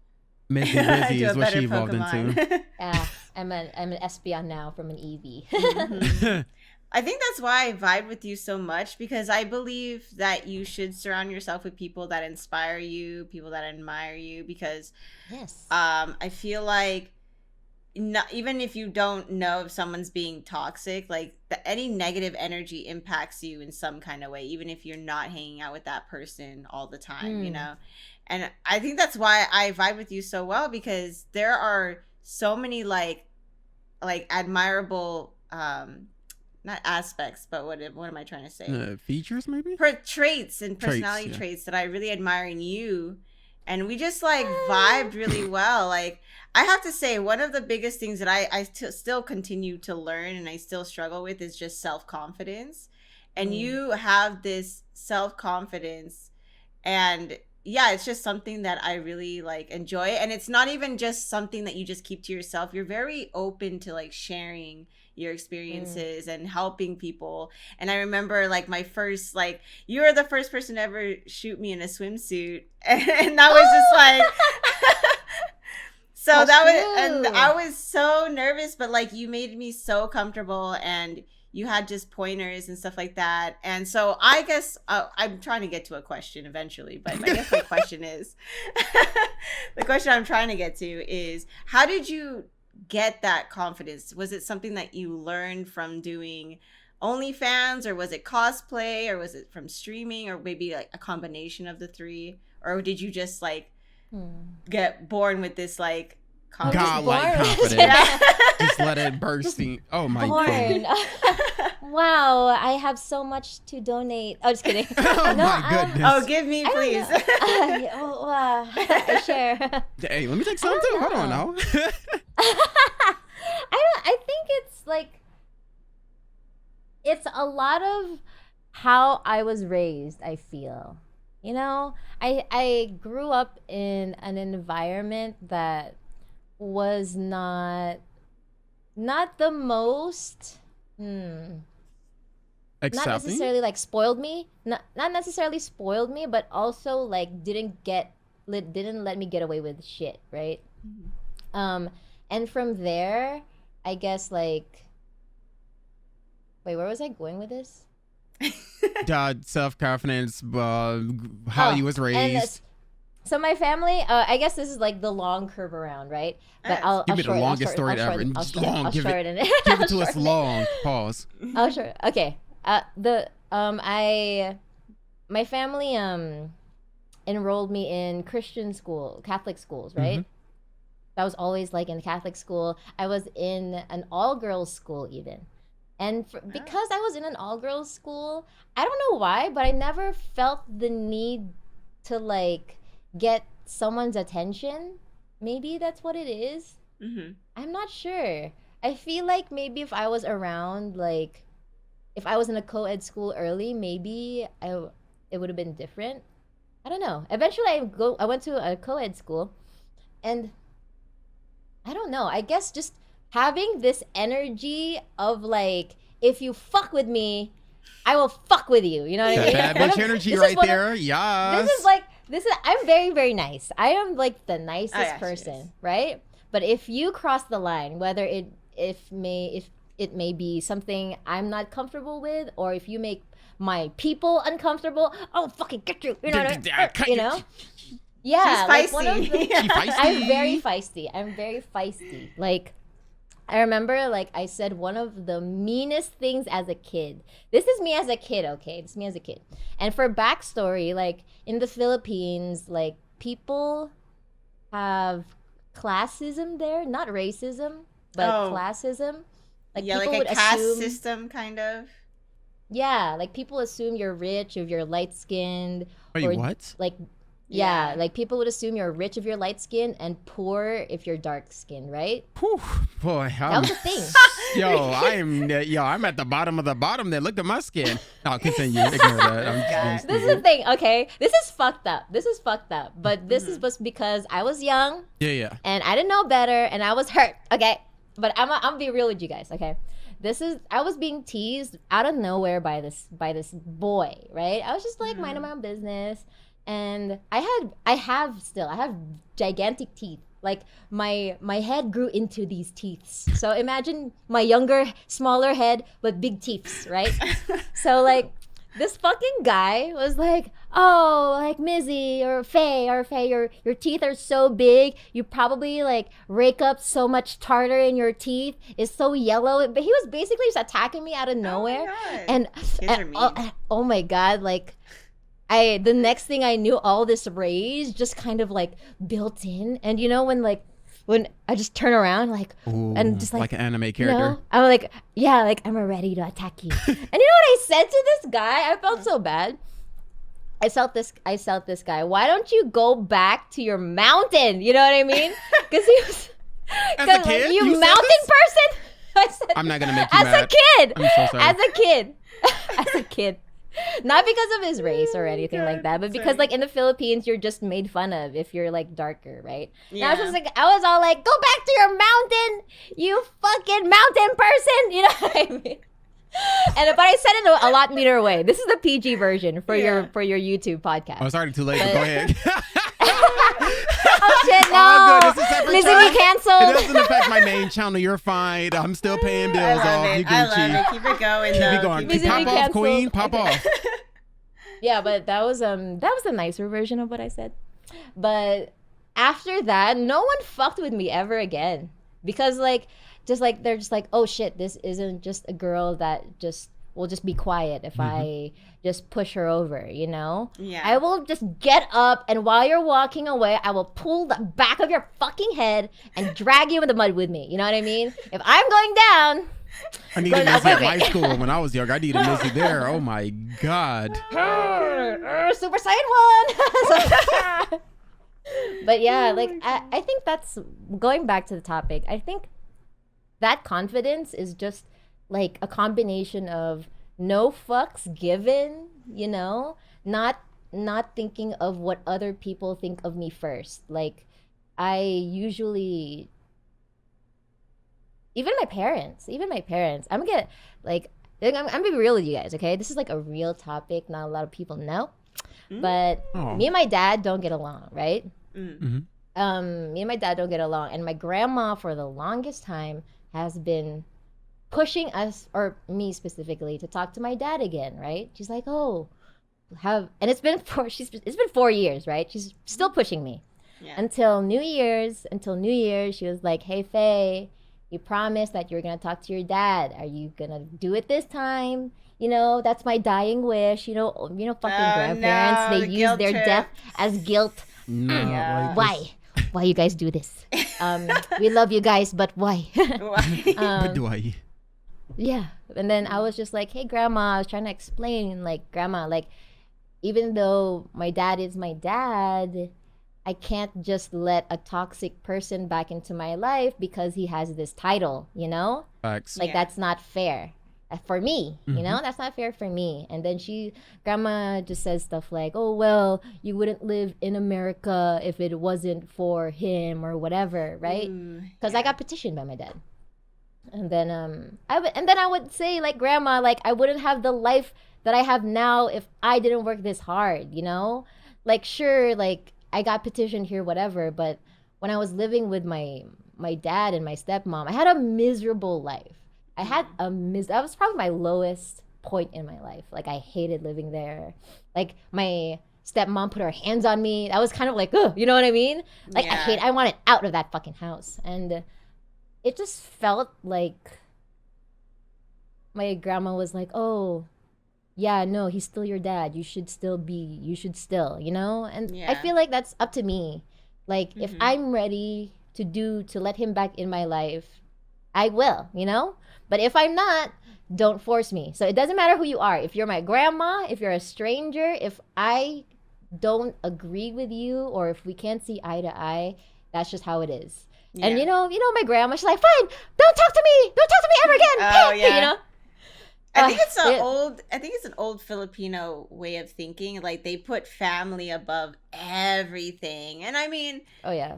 Mizzy to a is what she better evolved Pokemon. into. Yeah, I'm an Espeon now from an EV. Mhm. I think that's why I vibe with you so much, because I believe that you should surround yourself with people that inspire you, people that admire you, because Yes. I feel like even if you don't know if someone's being toxic, like any negative energy impacts you in some kind of way, even if you're not hanging out with that person all the time, you know? And I think that's why I vibe with you so well, because there are so many like admirable not aspects, but what am I trying to say? Features, maybe? Traits and personality yeah. traits that I really admire in you. And we just like vibed really well. Like, I have to say, one of the biggest things that I still continue to learn and I still struggle with is just self-confidence. And you have this self-confidence, and yeah, it's just something that I really like enjoy. And it's not even just something that you just keep to yourself. You're very open to like sharing your experiences and helping people. And I remember like my first, like, you were the first person to ever shoot me in a swimsuit. And that was just like, so That's that was, true. and I was so nervous, but like you made me so comfortable, and you had just pointers and stuff like that. And so I guess I'm trying to get to a question eventually, but I guess my question is, the question I'm trying to get to is, how did you get that confidence? Was it something that you learned from doing OnlyFans, or was it cosplay, or was it from streaming, or maybe like a combination of the three? Or did you just like get born with this like confidence? Godlike born. confidence. Yeah. Just let it burst. Oh my Born. god. Wow, I have so much to donate. Oh, just kidding. Oh No, my goodness. Oh, give me, I don't please. know. I share. Hey, let me take some too. Hold on now. I think it's like, it's a lot of how I was raised, I feel. You know, I grew up in an environment that was not the most not Accepting. necessarily like spoiled me, not necessarily spoiled me, but also like didn't let me get away with shit, right? And from there, I guess, like, wait, where was I going with this? God, self-confidence, how you was And raised. so my family, I guess this is like the long curve around, right? But I'll Give me the short- longest story I'll ever. shorten- Just I'll short- long. I'll Give shorten it I'll to us shorten it. long. Pause. Oh sure. Okay. My family enrolled me in Christian school, Catholic schools, right? I was always like in Catholic school. I was in an all-girls school even. And because I was in an all-girls school, I don't know why, but I never felt the need to like get someone's attention. Maybe that's what it is. I'm not sure. I feel like maybe if I was around, like, if I was in a co-ed school early, maybe it would have been different. I don't know. Eventually, I went to a co-ed school, and I don't know. I guess just having this energy of like, if you fuck with me, I will fuck with you. You know what I mean? That bad bitch energy This is right one of- there. Yes. I'm very, very nice. I am like the nicest yes, person, yes. right? But if you cross the line, whether if it may be something I'm not comfortable with, or if you make my people uncomfortable, I'll fucking get you. You know what I mean? You know? Yeah, She's like one of feisty. the, She feisty. I'm very feisty. Like, I remember, like, I said one of the meanest things as a kid. This is me as a kid, okay? This is me as a kid. And for backstory, like, in the Philippines, like, people have classism there. Not racism, but classism. Like, yeah, people like a would caste assume, system, kind of. yeah, like, people assume you're rich if you're light-skinned. Wait, or, what? Like, yeah, like people would assume you're rich if you're light skinned and poor if you're dark skinned, right? Whew, boy, That was a thing. I'm at the bottom of the bottom there. Look at my skin. No, continue. Ignore that. I'm just being This is the thing, okay? This is fucked up. But this is just because I was young. Yeah. And I didn't know better and I was hurt, okay? But I'm gonna be real with you guys, okay? I was being teased out of nowhere by this boy, right? I was just like minding my own business. And I have gigantic teeth. Like my head grew into these teeth. So imagine my younger, smaller head with big teeth, right? So like this fucking guy was like, "Oh, like Mizzy or Faye, your teeth are so big. You probably like rake up so much tartar in your teeth. It's so yellow." But he was basically just attacking me out of nowhere. Oh my God. Oh my God, like the next thing I knew, all this rage just kind of like built in. And you know, when I just turn around, like, Ooh, and just like an anime character. You know, I'm like, yeah, like I'm ready to attack you. And you know what I said to this guy? I felt so bad. I felt this guy. Why don't you go back to your mountain? You know what I mean? Because he was, As a kid? like, You you said mountain this? person. I said, I'm not gonna make you as mad. a kid. I'm so sorry. As a kid. As a kid. Not because of his race or anything like that, but because like in the Philippines, you're just made fun of if you're like darker, right? Yeah. And I was all like, go back to your mountain, you fucking mountain person. You know what I mean? But I said it in a lot meaner way. This is the PG version for your YouTube podcast. Oh, it's already too late. But go ahead. Oh shit, no. Oh, good. It's a separate Lizzie, channel. we canceled. It doesn't affect my main channel. You're fine. I'm still paying bills off. You I love Gucci. it. Keep it going, Keep though. it going. Lizzie, Pop we off, canceled. queen. Pop off. Yeah, but that was the nicer version of what I said. But after that, no one fucked with me ever again. Because like they're just like, oh shit, this isn't just a girl that will just be quiet if I just push her over, you know? Yeah. I will just get up, and while you're walking away, I will pull the back of your fucking head and drag you in the mud with me. You know what I mean? If I'm going down, I needed Mizzy at high school when I was young. I needed Mizzy there. Oh my God. Super Saiyan 1. But yeah, like I think that's going back to the topic. I think that confidence is just like a combination of no fucks given, you know, not thinking of what other people think of me first. Like I usually, even my parents, I'm gonna be real with you guys, okay? This is like a real topic, not a lot of people know. But me and my dad don't get along, right? Mm-hmm. Me and my dad don't get along, and my grandma for the longest time has been pushing us, or me specifically, to talk to my dad again, right? She's like, "Oh, and it's been 4 years, right? She's still pushing me. Yeah. Until New Year's, she was like, "Hey Faye, you promised that you were gonna talk to your dad. Are you gonna do it this time? You know, that's my dying wish. You know, fucking grandparents, no, they the use guilt their trip. death as guilt. No, Yeah. like Why you guys do this? We love you guys, but why?" But do I? Yeah. And then I was just like, "Hey grandma," I was trying to explain, like, grandma, like, even though my dad is my dad, I can't just let a toxic person back into my life because he has this title, you know? Facts. Like, Yeah. that's not fair for me, you know? That's not fair for me. And then grandma just says stuff like, "Oh, well, you wouldn't live in America if it wasn't for him," or whatever, right? Because I got petitioned by my dad. And then I would say, like, grandma, like, I wouldn't have the life that I have now if I didn't work this hard, you know? Like, sure, like, I got petitioned here, whatever, but when I was living with my my dad and my stepmom, I had a miserable life. That was probably my lowest point in my life. Like, I hated living there. Like, my stepmom put her hands on me. That was kind of like, ugh, you know what I mean? Like, I wanted out of that fucking house. And it just felt like my grandma was like, oh, yeah, no, he's still your dad. You should still, you know? And I feel like that's up to me. Like, if I'm ready to let him back in my life, I will, you know? But if I'm not, don't force me. So it doesn't matter who you are. If you're my grandma, if you're a stranger, if I don't agree with you, or if we can't see eye to eye, that's just how it is. Yeah. And you know my grandma, she's like, fine, don't talk to me ever again. Oh, yeah. You know? I think it's an old Filipino way of thinking. Like, they put family above everything. And I mean, oh yeah.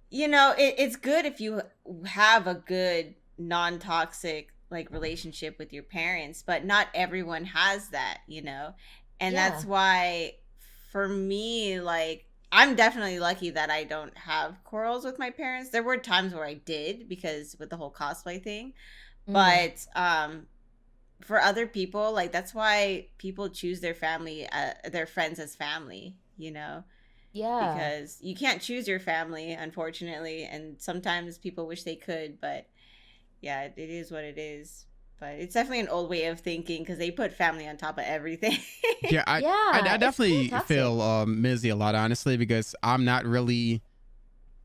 You know, it's good if you have a good non-toxic like relationship with your parents, but not everyone has that, you know? And that's why for me, like, I'm definitely lucky that I don't have quarrels with my parents. There were times where I did because with the whole cosplay thing. But for other people, like, that's why people choose their family, their friends as family, you know? Yeah. Because you can't choose your family, unfortunately, and sometimes people wish they could, but yeah, it is what it is. But it's definitely an old way of thinking because they put family on top of everything. I definitely feel Mizzy a lot, honestly, because I'm not really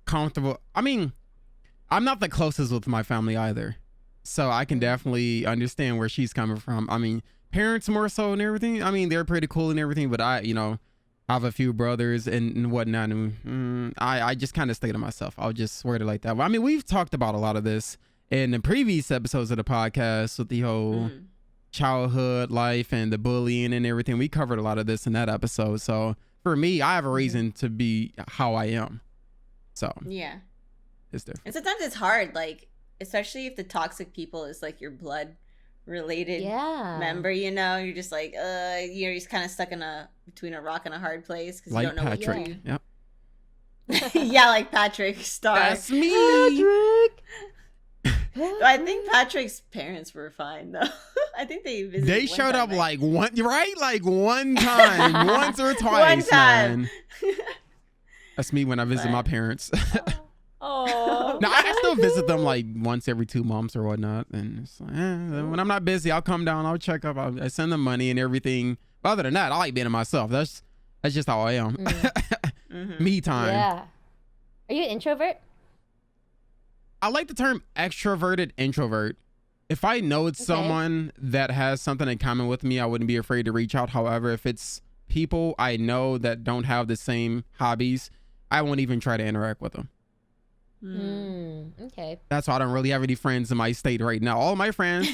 comfortable. I mean, I'm not the closest with my family either. So I can definitely understand where she's coming from. I mean, parents more so and everything. I mean, they're pretty cool and everything, but I have a few brothers and whatnot. And I just kind of stay to myself. I'll just word it like that. Well, I mean, we've talked about a lot of this in the previous episodes of the podcast with the whole childhood life and the bullying and everything. We covered a lot of this in that episode. So for me, I have a reason to be how I am. So yeah, it's different. And sometimes it's hard, like, especially if the toxic people is like your blood related member, you know, you're just like, you're just kind of stuck between a rock and a hard place because you don't know Patrick. what you Yep. Yeah, like Patrick Star. That's me. Patrick. I think Patrick's parents were fine though. I think they visited. They showed up like one time, once or twice. One time. Man. That's me when I visit my parents. Oh. Now I still visit them like once every 2 months or whatnot, and it's like, when I'm not busy, I'll come down, I'll check up, I send them money and everything. But other than that, I like being myself. That's just how I am. Me time. Yeah. Are you an introvert? I like the term extroverted introvert. If I know it's someone that has something in common with me, I wouldn't be afraid to reach out. However, if it's people I know that don't have the same hobbies, I won't even try to interact with them. Okay. That's why I don't really have any friends in my state right now. All my friends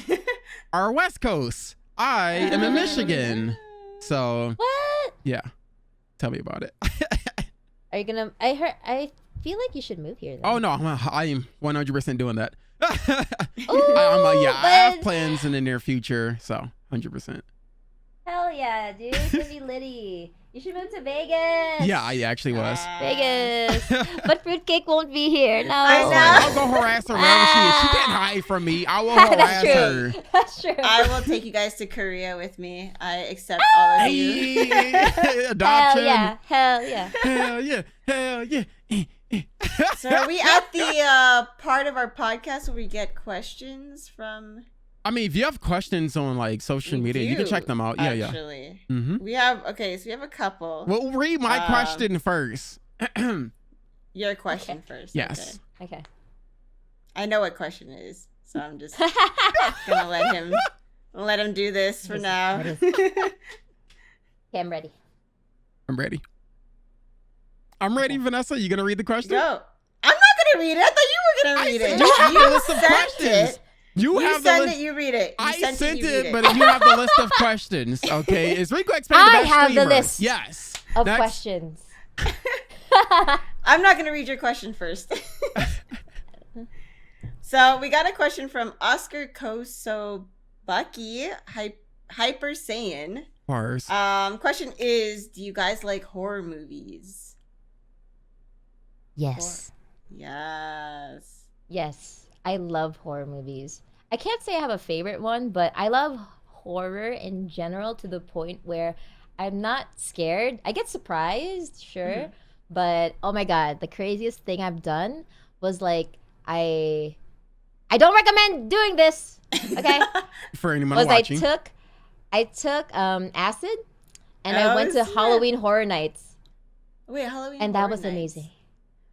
are West Coast. I am in Michigan. So what? Yeah. Tell me about it. Are you gonna? I feel like you should move here. Then. Oh no, I am 100% doing that. Ooh, I have plans in the near future, so 100%. Hell yeah, dude! It's gonna be litty. You should move to Vegas. Yeah, I actually was. Vegas. But Fruitcake won't be here. No. I know. I'll go harass her wherever she is. She can't hide from me. I will harass her. That's true. I will take you guys to Korea with me. I accept all of you. Adoption. Hell yeah. Hell yeah. Hell yeah. So are we at the part of our podcast where we get questions from? I mean, if you have questions on like social media, you can check them out. Actually. We have so we have a couple. Well, read my question first. Your question first. Yes. Okay. I know what question it is, so I'm just gonna let him do this for now. Okay, I'm ready. I'm ready, Vanessa. You gonna read the question? Go. I'm not gonna read it. I thought you were gonna read it. You have the list of sent questions. it. You have the send list. it. You read it. I sent it, but you have the list of questions. Okay, is Rico explain the I best have the streamer? list. Yes. Of questions. I'm not gonna read your question first. So we got a question from Oscar Kosobaki, Hyper Saiyan. Bars. Question is, do you guys like horror movies? Yes. Yes. Yes, I love horror movies. I can't say I have a favorite one, but I love horror in general to the point where I'm not scared. I get surprised, sure, Mhm. but oh my god, the craziest thing I've done was like I I don't recommend doing this. Okay? For anyone Was watching. I took acid and I went to snap. Halloween Horror Nights Wait, Halloween and that Horror was Nights. amazing.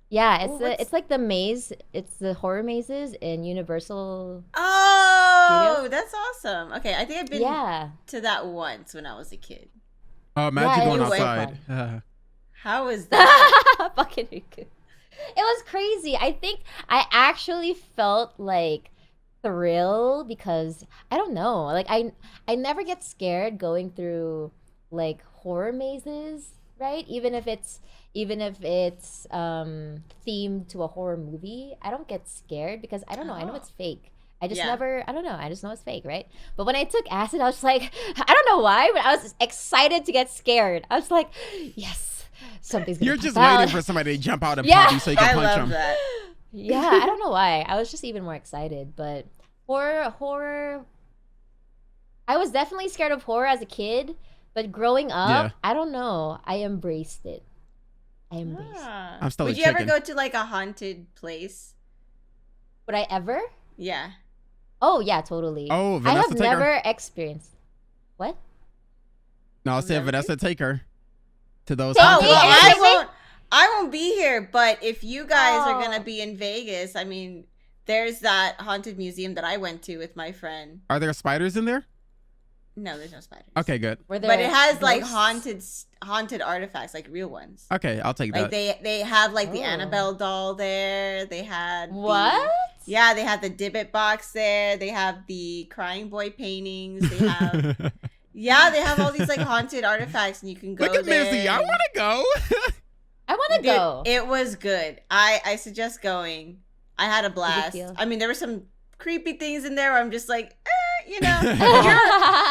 Yeah, Oh, what's- it's like the maze. It's the horror mazes in Universal Oh, Studios. that's awesome. Okay, I think I've been Yeah. to that once when I was a kid. Oh, imagine Yeah, going it was so outside. How was that? Fucking Riku. It was crazy. I think I actually felt like thrill because I don't know. Like I never get scared going through like horror mazes, right? Even if it's themed to a horror movie, I don't get scared because I don't know. I know Oh. it's fake. I just Yeah. never, I don't know. I just know it's fake, right? But when I took acid, I was like, I don't know why, but I was excited to get scared. I was like, yes, something's gonna You're pop just out. waiting for somebody to jump out and Yeah. pop you so you can I punch love them. that. Yeah, I don't know why. I was just even more excited. But horror. I was definitely scared of horror as a kid, but growing up, Yeah. I don't know. I embraced it. I embraced it. Ah. I'm still a Would you ever chicken. go to like a haunted place? Would I ever? Yeah. Oh yeah, totally. Oh, I Vanessa have Taker. never experienced. What? No, I said Never? Vanessa Taker. To those Take Oh, haunted me, well, houses. Vanessa. I won't be here, but if you guys are Oh. gonna be in Vegas, I mean, there's that haunted museum that I went to with my friend. Are there spiders in there? No, there's no spiders. Okay, good. Were there But it has like ghosts? haunted artifacts, like real ones. Okay, I'll take Like that. they have like the Oh. Annabelle doll there. They had What? Yeah, they have the Dibbit box there. They have the Crying Boy paintings. They have yeah, they have all these like haunted artifacts, and you can go Look at there. Mizzy. I want to go. I want to Dude, go. it was good. I suggest going. I had a blast. feel? I mean, there were some creepy things in there where I'm just like, you know.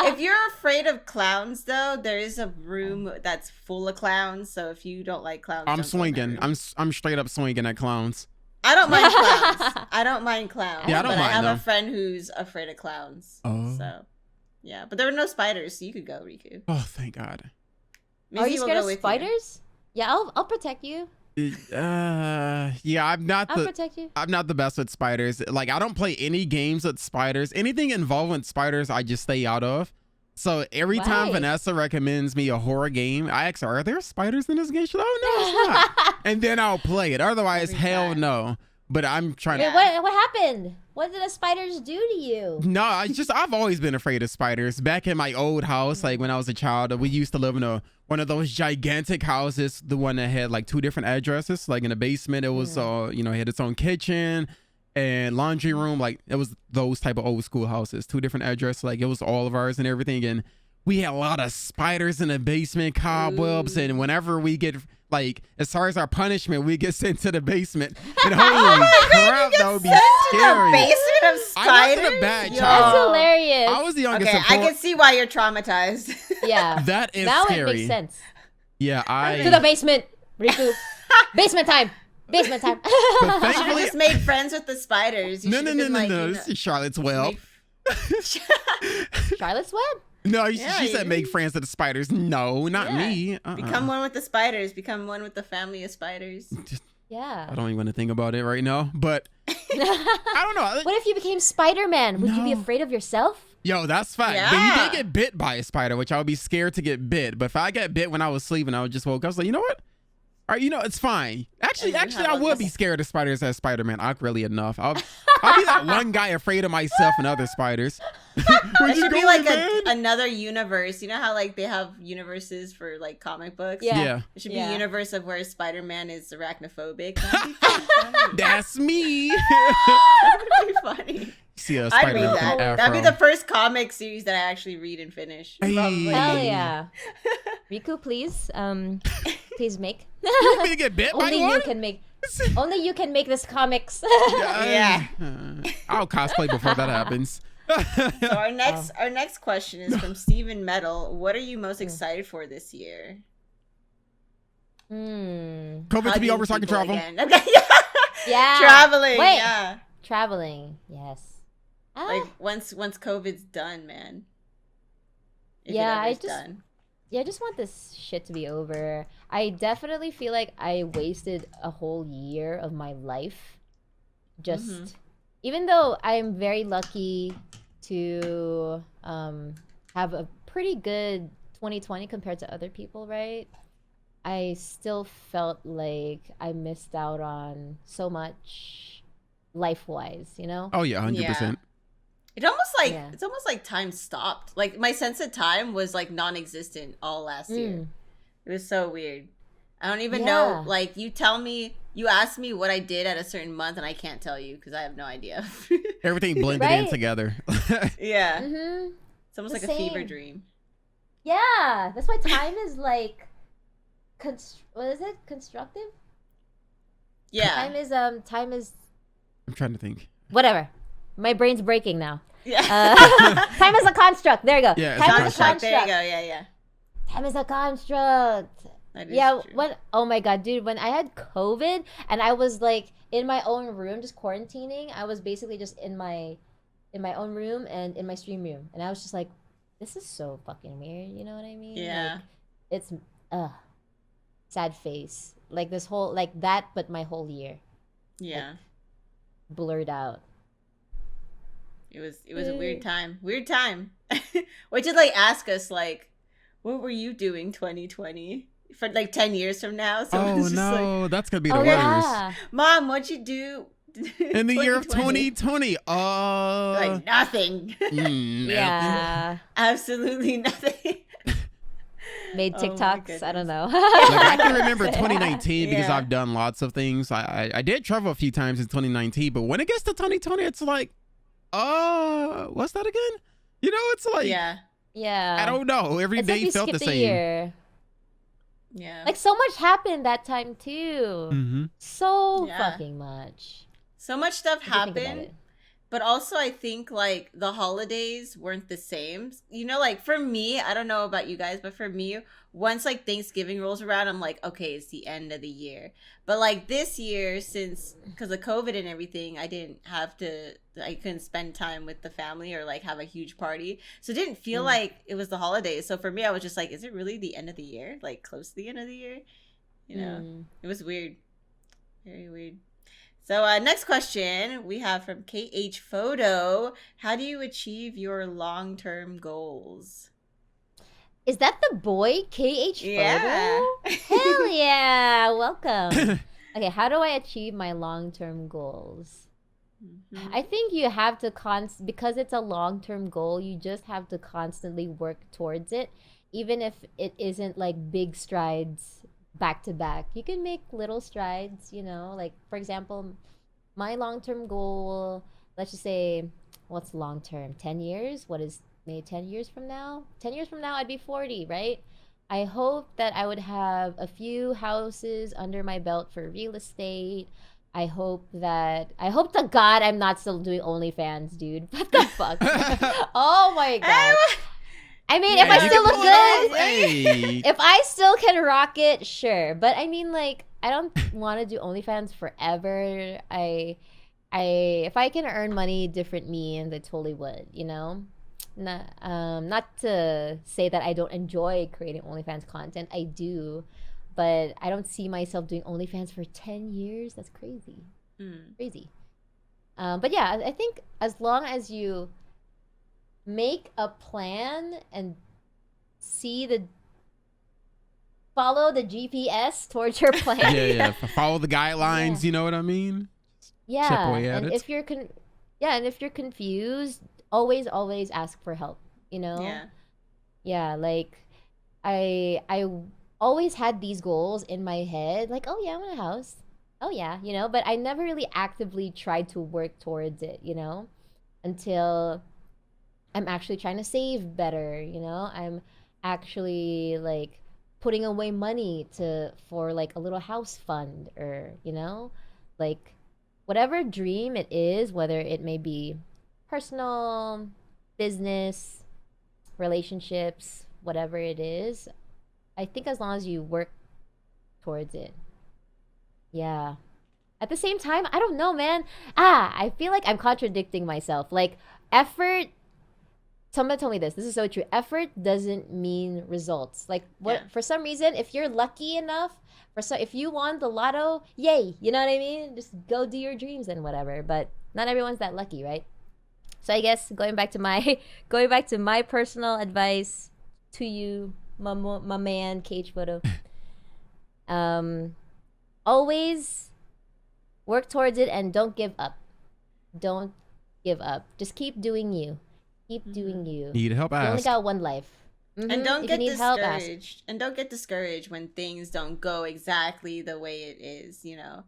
If you're afraid of clowns, though, there is a room that's full of clowns. So if you don't like clowns, I'm don't go in that swinging. room. I'm straight up swinging at clowns. I don't mind clowns. I don't mind clowns. Yeah, I don't but mind I have them. a friend who's afraid of clowns. Oh. So, yeah. But there were no spiders, so you could go, Riku. Oh, thank God. Are Mizzy you will scared go of with you. spiders? Yeah, I'll protect you. Yeah, I'm not I'll the. protect you. I'm not the best with spiders. Like, I don't play any games with spiders. Anything involved with spiders, I just stay out of. So every time Why? Vanessa recommends me a horror game, I ask her, "Are there spiders in this game?" She's like, "Oh no, it's not." And then I'll play it. Otherwise, Every hell time. no. But I'm trying Wait, to. what happened? What did the spiders do to you? No, I've always been afraid of spiders. Back in my old house, like when I was a child, we used to live in one of those gigantic houses, the one that had like 2 different addresses. Like in the basement, it was it had its own kitchen and laundry room. Like it was those type of old school houses, 2 different addresses. Like it was all of ours and everything. And we had a lot of spiders in the basement, cobwebs, and whenever we get like, as far as our punishment, we get sent to the basement. And holy crap, that would be Sent to scary. the basement of spiders? I wasn't a bad Yo. child. That's hilarious. I was the youngest Okay, of I 4. can see why you're traumatized. Yeah. That is Now scary. it makes sense. Yeah, To the basement, Riku. Basement time. Basement time. But You should have thankfully, just made friends with the spiders. You no, should no, have no, been no, like, no. you This know, is Charlotte's Web. Charlotte's Web. No, Yeah, she you- said make friends with the spiders. No, not Yeah. me. Become one with the spiders. Become one with the family of spiders. Yeah. I don't even want to think about it right now. But I don't know. What if you became Spider-Man? Would you be No. afraid of yourself? Yo, that's fine. But Yeah. you did get bit by a spider, which I would be scared to get bit. But if I got bit when I was sleeping, I would just woke up. I was like, you know what? All right, it's fine. Actually, And you have I all would this- be scared of spiders as Spider-Man. Awkwardly enough, I'll be that one guy afraid of myself and other spiders. It should be like another universe. You know how like they have universes for like comic books? Yeah. Yeah, It should be Yeah. a universe of where Spider-Man is arachnophobic. That'd be funny. that's me. That would be funny. See a I'd spider read with that. an afro. That'd be the first comic series that I actually read and finish. Hey. Probably. Hell yeah. Riku, please. Please make. You want me to get bit by Only one? you can make. Only you can make this comics. Yeah. I'll cosplay before that happens. So our next question is from Steven Metal. What are you most excited for this year? Hmm. COVID to be Hugging over so I can people travel. again. Okay. Yeah. Traveling. Wait. Yeah. traveling. Yes. Like once COVID's done, man. If Yeah, it ever's done. I just want this shit to be over. I definitely feel like I wasted a whole year of my life. Just even though I'm very lucky to have a pretty good 2020 compared to other people, right? I still felt like I missed out on so much life-wise, you know? Oh yeah, Yeah. 100%. It's almost like time stopped. Like my sense of time was like non-existent all last year. It was so weird. I don't even know. Like you ask me what I did at a certain month, and I can't tell you because I have no idea. Everything blended in together. Yeah. It's almost like a fever dream. Yeah, that's why time is like, what is it? Constructive? Yeah. Time is. I'm trying to think. Whatever. My brain's breaking now. Yeah. Time is a construct. There you go. Yeah, time is a construct. There you go. Yeah. Time is a construct. Yeah. True. Oh my god, dude, when I had COVID and I was like in my own room just quarantining, I was basically just in my own room and in my stream room, and I was just like, this is so fucking weird, you know what I mean? Yeah. Like, it's sad face. Like this whole like that, but my whole year. Yeah. Like, blurred out. It was a weird time. Weird time. Which is like ask us like, what were you doing 2020? For like 10 years from now. So oh no, like, that's gonna be the worst. Yeah. Mom, what'd you do in the year of 2020? Like nothing. Yeah. Absolutely nothing. Made TikToks. I don't know. Like, I can remember 2019 because I've done lots of things. I did travel a few times in 2019, but when it gets to 2020, it's like, what's that again? You know, it's like, yeah. I don't know. Every it's day like felt the same. Year. Yeah. Like so much happened that time too. So fucking much. So much stuff happened. But also I think like the holidays weren't the same. You know, like for me, I don't know about you guys, but for me, once like Thanksgiving rolls around, I'm like, okay, it's the end of the year. But like this year, since because of COVID and everything, I couldn't spend time with the family or like have a huge party. So it didn't feel like it was the holidays. So for me, I was just like, is it really the end of the year? Like close to the end of the year? You know, it was weird. Very weird. So next question we have from KH Photo. How do you achieve your long-term goals? Is that the boy KH Photo? Yeah. Hell yeah. Welcome. Okay, how do I achieve my long-term goals? I think you have to because it's a long-term goal, you just have to constantly work towards it, even if it isn't like big strides back to back. You can make little strides, you know, like for example, my long-term goal, let's just say, what's long-term? 10 years? What is maybe 10 years from now? 10 years from now, I'd be 40, right? I hope that I would have a few houses under my belt for real estate. I hope to God I'm not still doing OnlyFans, dude. What the fuck? Oh my God. I mean, if I still look good, if I still can rock it, sure. But I mean, like, I don't want to do OnlyFans forever. If I can earn money different means, I totally would, you know? Not to say that I don't enjoy creating OnlyFans content. I do. But I don't see myself doing OnlyFans for 10 years. That's crazy. Crazy. But yeah, I think as long as you make a plan and follow the GPS towards your plan. Yeah. Follow the guidelines. You know what I mean? Yeah. Chip away at and it. if you're confused, always ask for help. You know? Yeah. Yeah. Like, I always had these goals in my head. Like, oh yeah, I want a house. Oh yeah, you know. But I never really actively tried to work towards it. You know, until I'm actually trying to save better, you know? I'm actually like putting away money for like a little house fund, or, you know, like whatever dream it is, whether it may be personal, business, relationships, whatever it is, I think as long as you work towards it. Yeah. at the same time, I don't know, man. I feel like I'm contradicting myself. Like, effort. Someone told me this. This is so true. Effort doesn't mean results. Like, what? Yeah. For some reason, if you're lucky enough, if you won the lotto, yay! You know what I mean? Just go do your dreams and whatever. But not everyone's that lucky, right? So I guess going back to my personal advice to you, my man, Cage Photo. Always work towards it and don't give up. Don't give up. Just keep doing you. Keep doing you. Need help? You only Ask. got one life. And don't If get you need help, ask. discouraged. And don't get discouraged when things don't go exactly the way it is, you know.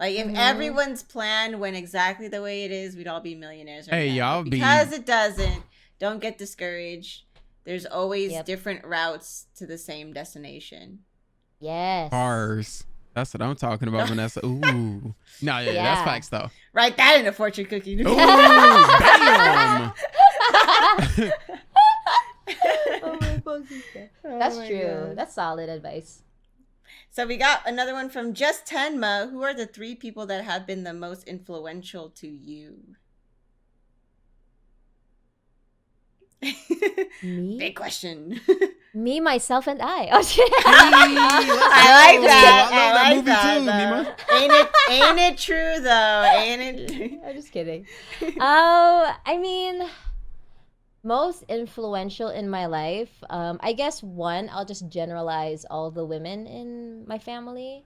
Like if everyone's plan went exactly the way it is, we'd all be millionaires right Hey, now. y'all But be- because it doesn't, don't get discouraged. There's always Yep. different routes to the same destination. Yes. Cars. That's what I'm talking about, Vanessa. Ooh. No, yeah, that's Yeah. facts though. Write that in a fortune cookie. Ooh, bam. Oh my fucking God. That's Oh my true. God. That's solid advice. So we got another one from Just Tenma. Who are the 3 people that have been the most influential to you? Me? Big question. Me, myself, and I. Oh shit. I like that. I like movie that. too, though. Nima. Ain't it true though? Ain't it? I'm just kidding. I mean, most influential in my life. I guess one, I'll just generalize all the women in my family.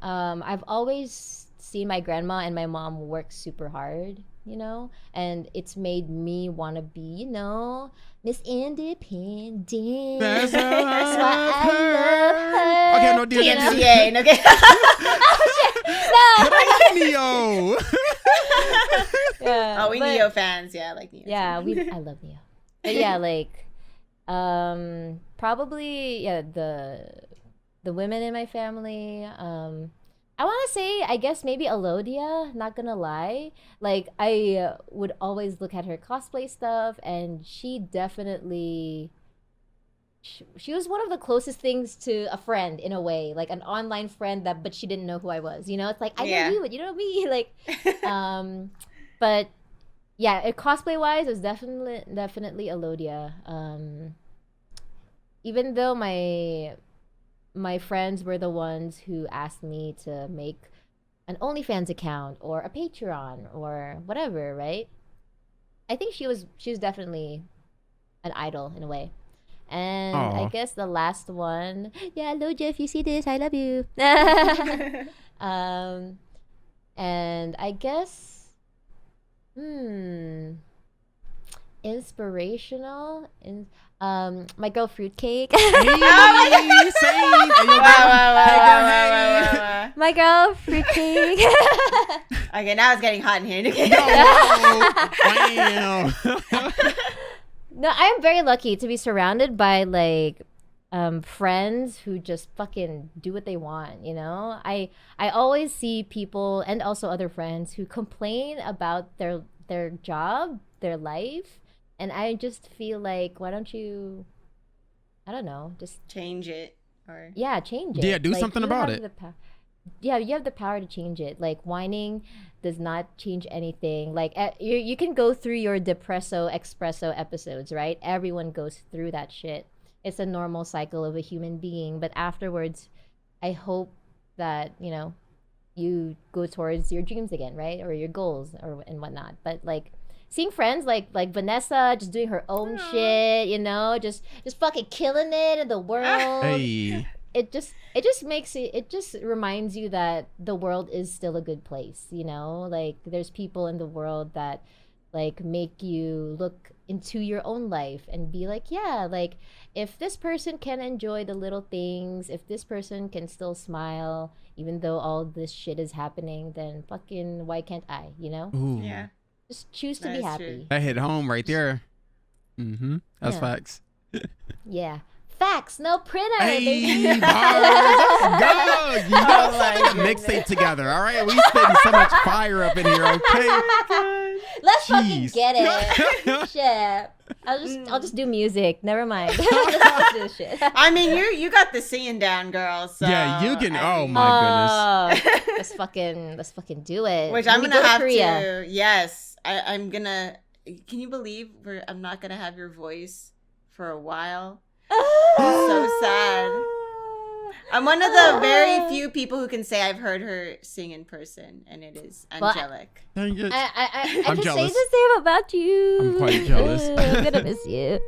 I've always seen my grandma and my mom work super hard, you know, and it's made me want to be, you know, Miss Independent. That's why I love her. Okay, no deal. You know? DMCA. Okay. But I like Neo. Yeah, Oh, we but- Neo fans. Yeah, I like Neo. Yeah, I love Neo. But yeah, like probably the women in my family. I want to say, I guess maybe Elodia, not gonna lie. Like, I would always look at her cosplay stuff, and she definitely. She was one of the closest things to a friend in a way, like an online friend but she didn't know who I was. You know, it's like I Yeah. know you, but you know me. Like, but yeah, cosplay wise, it was definitely Elodia. Even though my friends were the ones who asked me to make an OnlyFans account or a Patreon or whatever, right? I think she was definitely an idol in a way. And I Aw. guess the last one, yeah, hello Jeff, you see this? I love you. And I guess, inspirational, my girl Fruitcake. Hey, same. Hey, yo, girl. Hey, girl, hey. My girl Fruitcake. Okay, now it's getting hot in here. Okay. Wow. No, I'm very lucky to be surrounded by like friends who just fucking do what they want, you know? I always see people and also other friends who complain about their job, their life, and I just feel like, why don't you, I don't know, just Change it. Or yeah, change it. Yeah, do Like, something you about have it. the yeah, you have the power to change it. Like, whining does not change anything. Like, you can go through your depresso espresso episodes, right? Everyone goes through that shit. It's a normal cycle of a human being. But afterwards, I hope that, you know, you go towards your dreams again, right? Or your goals and whatnot. But like, seeing friends like Vanessa just doing her own shit, you know, just fucking killing it in the world. Hey. It just makes it just reminds you that the world is still a good place, you know? Like, there's people in the world that like make you look into your own life and be like, yeah, like, if this person can enjoy the little things, if this person can still smile even though all this shit is happening, then fucking why can't I, you know? Ooh. yeah. Just choose to That be is happy. That hit home right there. That's Yeah. facts. Yeah. Fax, no printer, Hey, baby. bars, let's go. You know, Oh my let's make a goodness. mixtape together. All right, we spitting so much fire up in here. Okay. Let's fucking Jeez. get it. Shit. I'll just do music. Never mind. Let's just do this shit. I mean, you got the singing down, girl. So, Yeah, you can. I Oh mean, my goodness. Let's fucking do it. Which When I'm we gonna go have Korea. to. Yes, I'm gonna. Can you believe I'm not gonna have your voice for a while? So sad. I'm one of the very few people who can say I've heard her sing in person, and it is Well, angelic. Dang it. I I'm can jealous. say the same about you. I'm quite jealous. I'm gonna miss you.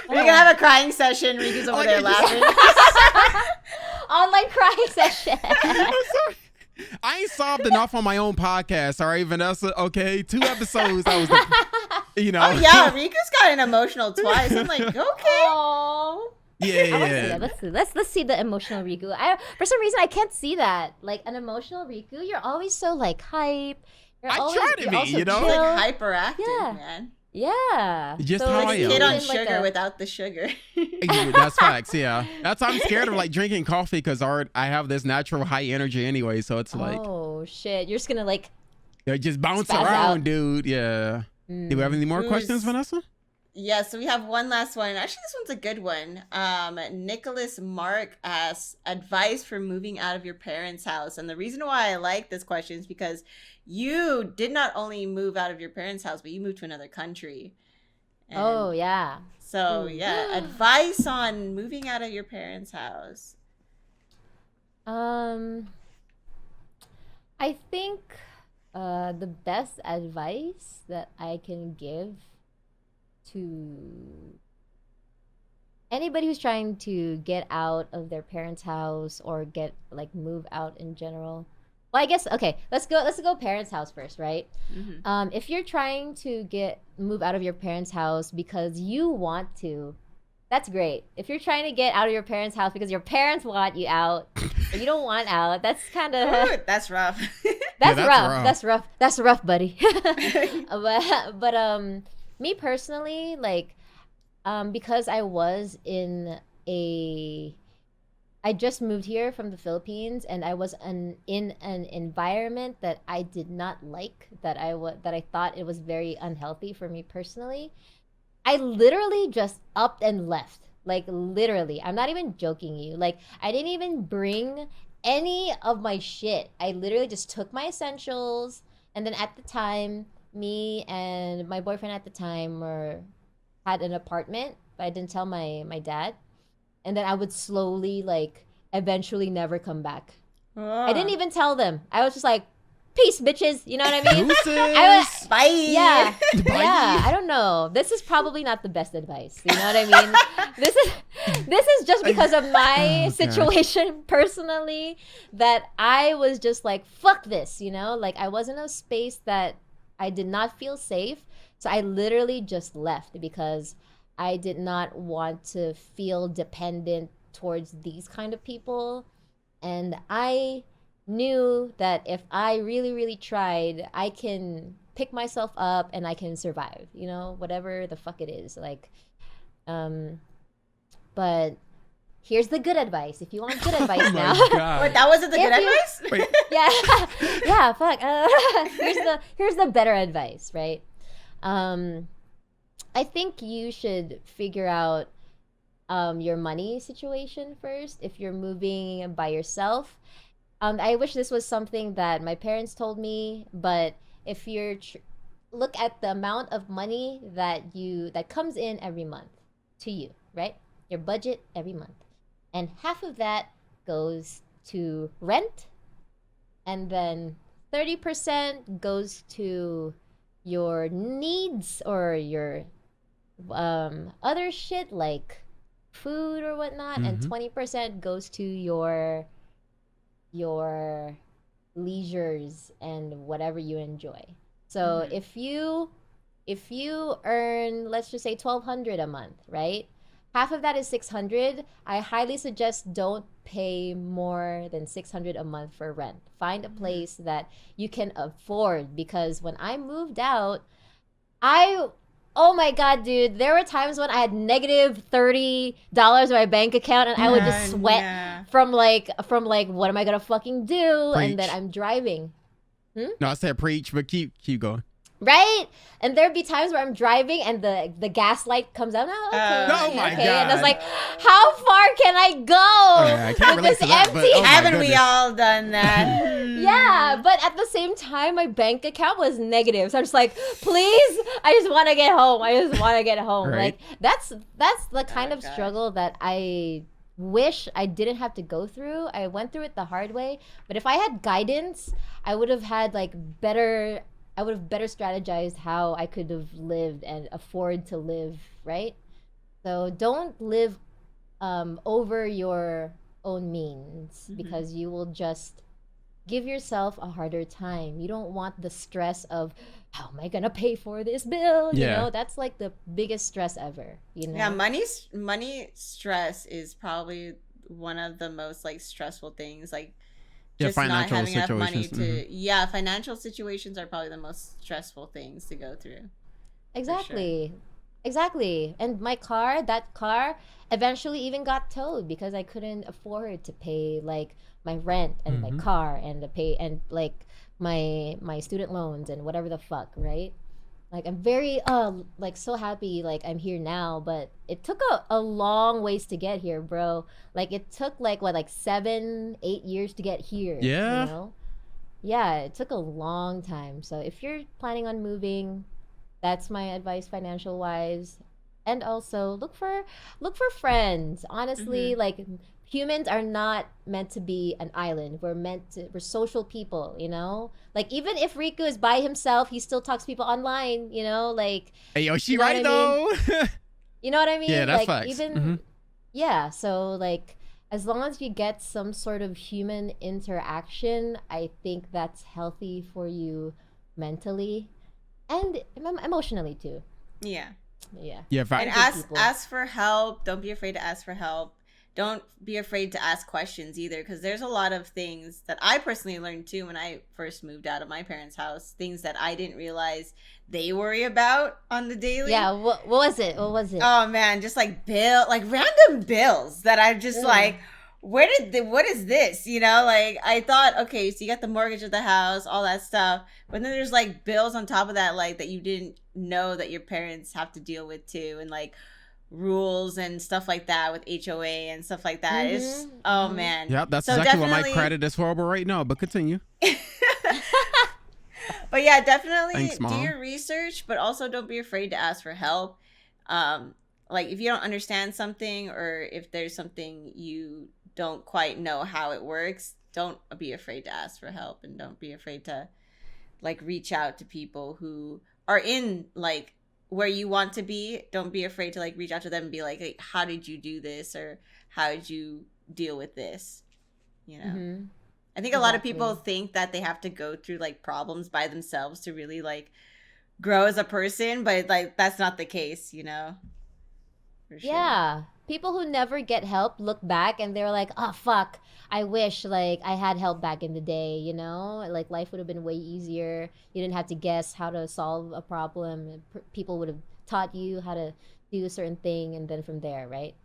We're gonna have a crying session. Riku's over Oh, there yeah, just- laughing. Online crying session. I'm sorry. I ain't sobbed enough on my own podcast. All right, Vanessa. Okay, 2 episodes. I was, you know. Oh yeah, Riku's gotten emotional twice. I'm like, okay. Aww. Yeah, I want to see yeah. that. Let's see the emotional Riku. For some reason I can't see that. Like an emotional Riku, you're always so like hype. I try to you're be, also you know? She's chill. like hyperactive, Yeah. man. Yeah. Just So how it's I am. Kid on like sugar a- without the sugar. Yeah, that's facts. Yeah, that's I'm scared of like drinking coffee because I have this natural high energy anyway. So it's like Oh shit! You're just gonna like. they just bounce Spaz around, out. dude. Yeah. Do we have any more Who's- questions, Vanessa? Yeah, so we have one last one. Actually, this one's a good one. Nicholas Mark asks advice for moving out of your parents' house. And the reason why I like this question is because you did not only move out of your parents' house, but you moved to another country. And Oh yeah. So, Ooh. yeah, advice on moving out of your parents' house. I think the best advice that I can give to anybody who's trying to get out of their parents' house or get like move out in general. Well, I guess okay. Let's go parents' house first, right? Mhm. If you're trying to move out of your parents' house because you want to, that's great. If you're trying to get out of your parents' house because your parents want you out, or you don't want out, that's kind of Ooh, that's rough. that's that's rough. rough. That's rough. That's rough, buddy. but me personally, like, because I just moved here from the Philippines, and I was in an environment that I did not like, that I thought it was very unhealthy for me personally. I literally just upped and left. Like literally, I'm not even joking you. Like I didn't even bring any of my shit. I literally just took my essentials, and then at the time, me and my boyfriend at the time had an apartment, but I didn't tell my dad. And then I would slowly like eventually never come back. I didn't even tell them. I was just like, peace, bitches. You know what I mean? Deuces. Bye. Yeah. Bye. Yeah. I don't know. This is probably not the best advice. You know what I mean? This is just because of my Oh, God. situation personally, that I was just like, fuck this, you know? Like I was in a space that I did not feel safe. So I literally just left because I did not want to feel dependent towards these kind of people. And I knew that if I really, really tried, I can pick myself up and I can survive, you know, whatever the fuck it is. Like, but here's the good advice. If you want good advice Oh now. my God. Wait, that wasn't the good If you- advice? Wait, Yeah, yeah, fuck. Here's the better advice, right? I think you should figure out your money situation first if you're moving by yourself. I wish this was something that my parents told me, but if you're look at the amount of money that comes in every month to you, right? Your budget every month, and half of that goes to rent, and then 30% goes to your needs or your other shit like food or whatnot, and Mhm. 20% goes to your leisures and whatever you enjoy. So Mhm. if you earn, let's just say 1,200 a month, right? Half of that is 600. I highly suggest don't pay more than 600 a month for rent. Find a place that you can afford, because when I moved out, I Oh my god, dude! There were times when I had negative $30 in my bank account, and I would just sweat from like, what am I gonna fucking do? Preach. And then I'm driving. No, I said preach, but keep going. Right? And there'd be times where I'm driving and the gas light comes out. Oh, okay. Oh my okay. God. And I was like, how far can I go I can't with relate this to that, empty? but, oh my Haven't we goodness. all done that? Yeah, but at the same time, my bank account was negative. So I'm just like, please, I just want to get home. I just want to get home. Right. Like that's the kind of God. struggle that I wish I didn't have to go through. I went through it the hard way. But if I had guidance, I would have had like better. I would have better strategized how I could have lived and afford to live, right? So don't live over your own means because you will just give yourself a harder time. You don't want the stress of how am I gonna pay for this bill? You know, that's like the biggest stress ever. You know? Yeah, money stress is probably one of the most like stressful things. Like just not having enough money to financial situations are probably the most stressful things to go through. Exactly. And that car eventually even got towed because I couldn't afford to pay like my rent and my car and like my student loans and whatever the fuck, right? Like I'm very like so happy like I'm here now, but it took a long ways to get here, bro. Like it took like 7-8 years to get here. Yeah. You know? Yeah, it took a long time. So if you're planning on moving, that's my advice financial wise. And also look for friends. Honestly, like humans are not meant to be an island. We're social people, you know? Like even if Riku is by himself, he still talks to people online, you know? Like hey, yo, she you know right though. You know what I mean? Yeah, that's like facts. even yeah, so like as long as you get some sort of human interaction, I think that's healthy for you mentally and emotionally too. Yeah. Yeah, and ask for help. Don't be afraid to ask for help. Don't be afraid to ask questions either, because there's a lot of things that I personally learned too when I first moved out of my parents' house, things that I didn't realize they worry about on the daily. Yeah, what was it? Oh man, just like random bills that I'm just like, what is this? You know, like I thought, okay, so you got the mortgage of the house, all that stuff, but then there's like bills on top of that, like that you didn't know that your parents have to deal with too, and like rules and stuff like that with HOA and stuff like that. It's man. Yeah, that's so exactly why my credit is horrible right now. But continue. But yeah, definitely Thanks, do Mom. your research, but also don't be afraid to ask for help. Like if you don't understand something or if there's something you don't quite know how it works, don't be afraid to ask for help, and don't be afraid to like reach out to people who are in like where you want to be. Don't be afraid to like reach out to them and be like, hey, how did you do this, or how did you deal with this, you know? I think a lot of people think that they have to go through like problems by themselves to really like grow as a person, but like that's not the case, you know? For sure. Yeah. People who never get help look back and they're like, oh, fuck. I wish like I had help back in the day, you know? Like life would have been way easier. You didn't have to guess how to solve a problem. People would have taught you how to do a certain thing, and then from there, right?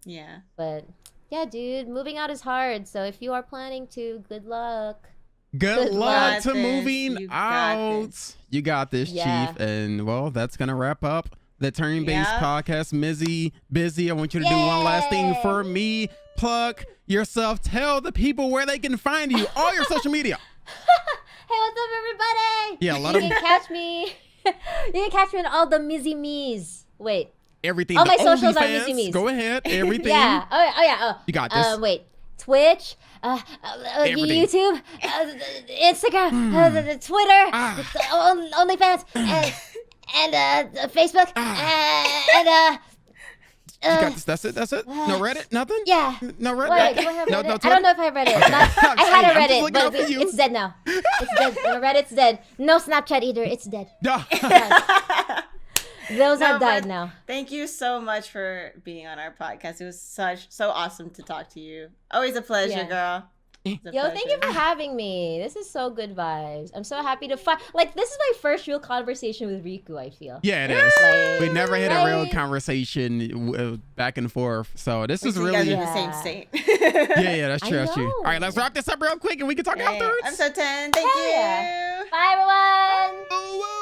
Yeah. But yeah, dude, moving out is hard. So if you are planning to, good luck. Good luck to this. moving You got out. this. You got this, Yeah. Chief. And well, that's gonna wrap up the Turn-Based Yeah. Podcast. Mizzy, Busy, I want you to do one last thing for me. Plug yourself. Tell the people where they can find you. All your social media. Hey, what's up, everybody? Yeah, a lot you of can catch me. You can catch me on all the Mizzy Me's. Wait. everything. All the my socials are OnlyFans. Mizzy Me's. Go ahead. Everything. Yeah. Oh yeah. You got this. Wait. Twitch, Everything. YouTube, Instagram, the Twitter, OnlyFans, and Facebook, and You got this. That's it. No Reddit. Nothing. yeah. No Reddit. Wait, do I have No, Reddit? no I Twitter? don't know if I have Reddit. Okay. I had a I'm just Reddit, looking but out for you. it's dead now. It's dead. Reddit's dead. No Snapchat either. It's dead. Those No, have died but now. Thank you so much for being on our podcast. It was so awesome to talk to you. Always a pleasure, Yeah. girl. It's a Yo, thank you pleasure. for having me. This is so good vibes. I'm so happy to find. Like, this is my first real conversation with Riku. I feel. Yeah, it is. Like, We never had a real right? conversation back and forth. So this Wait is till you really. guys are in Yeah. the same state. Yeah, that's I true. That's true. know. All right, let's wrap this up real quick and we can talk Yeah, afterwards. Episode 10. Thank Hell you. yeah. Bye, everyone. Oh, whoa.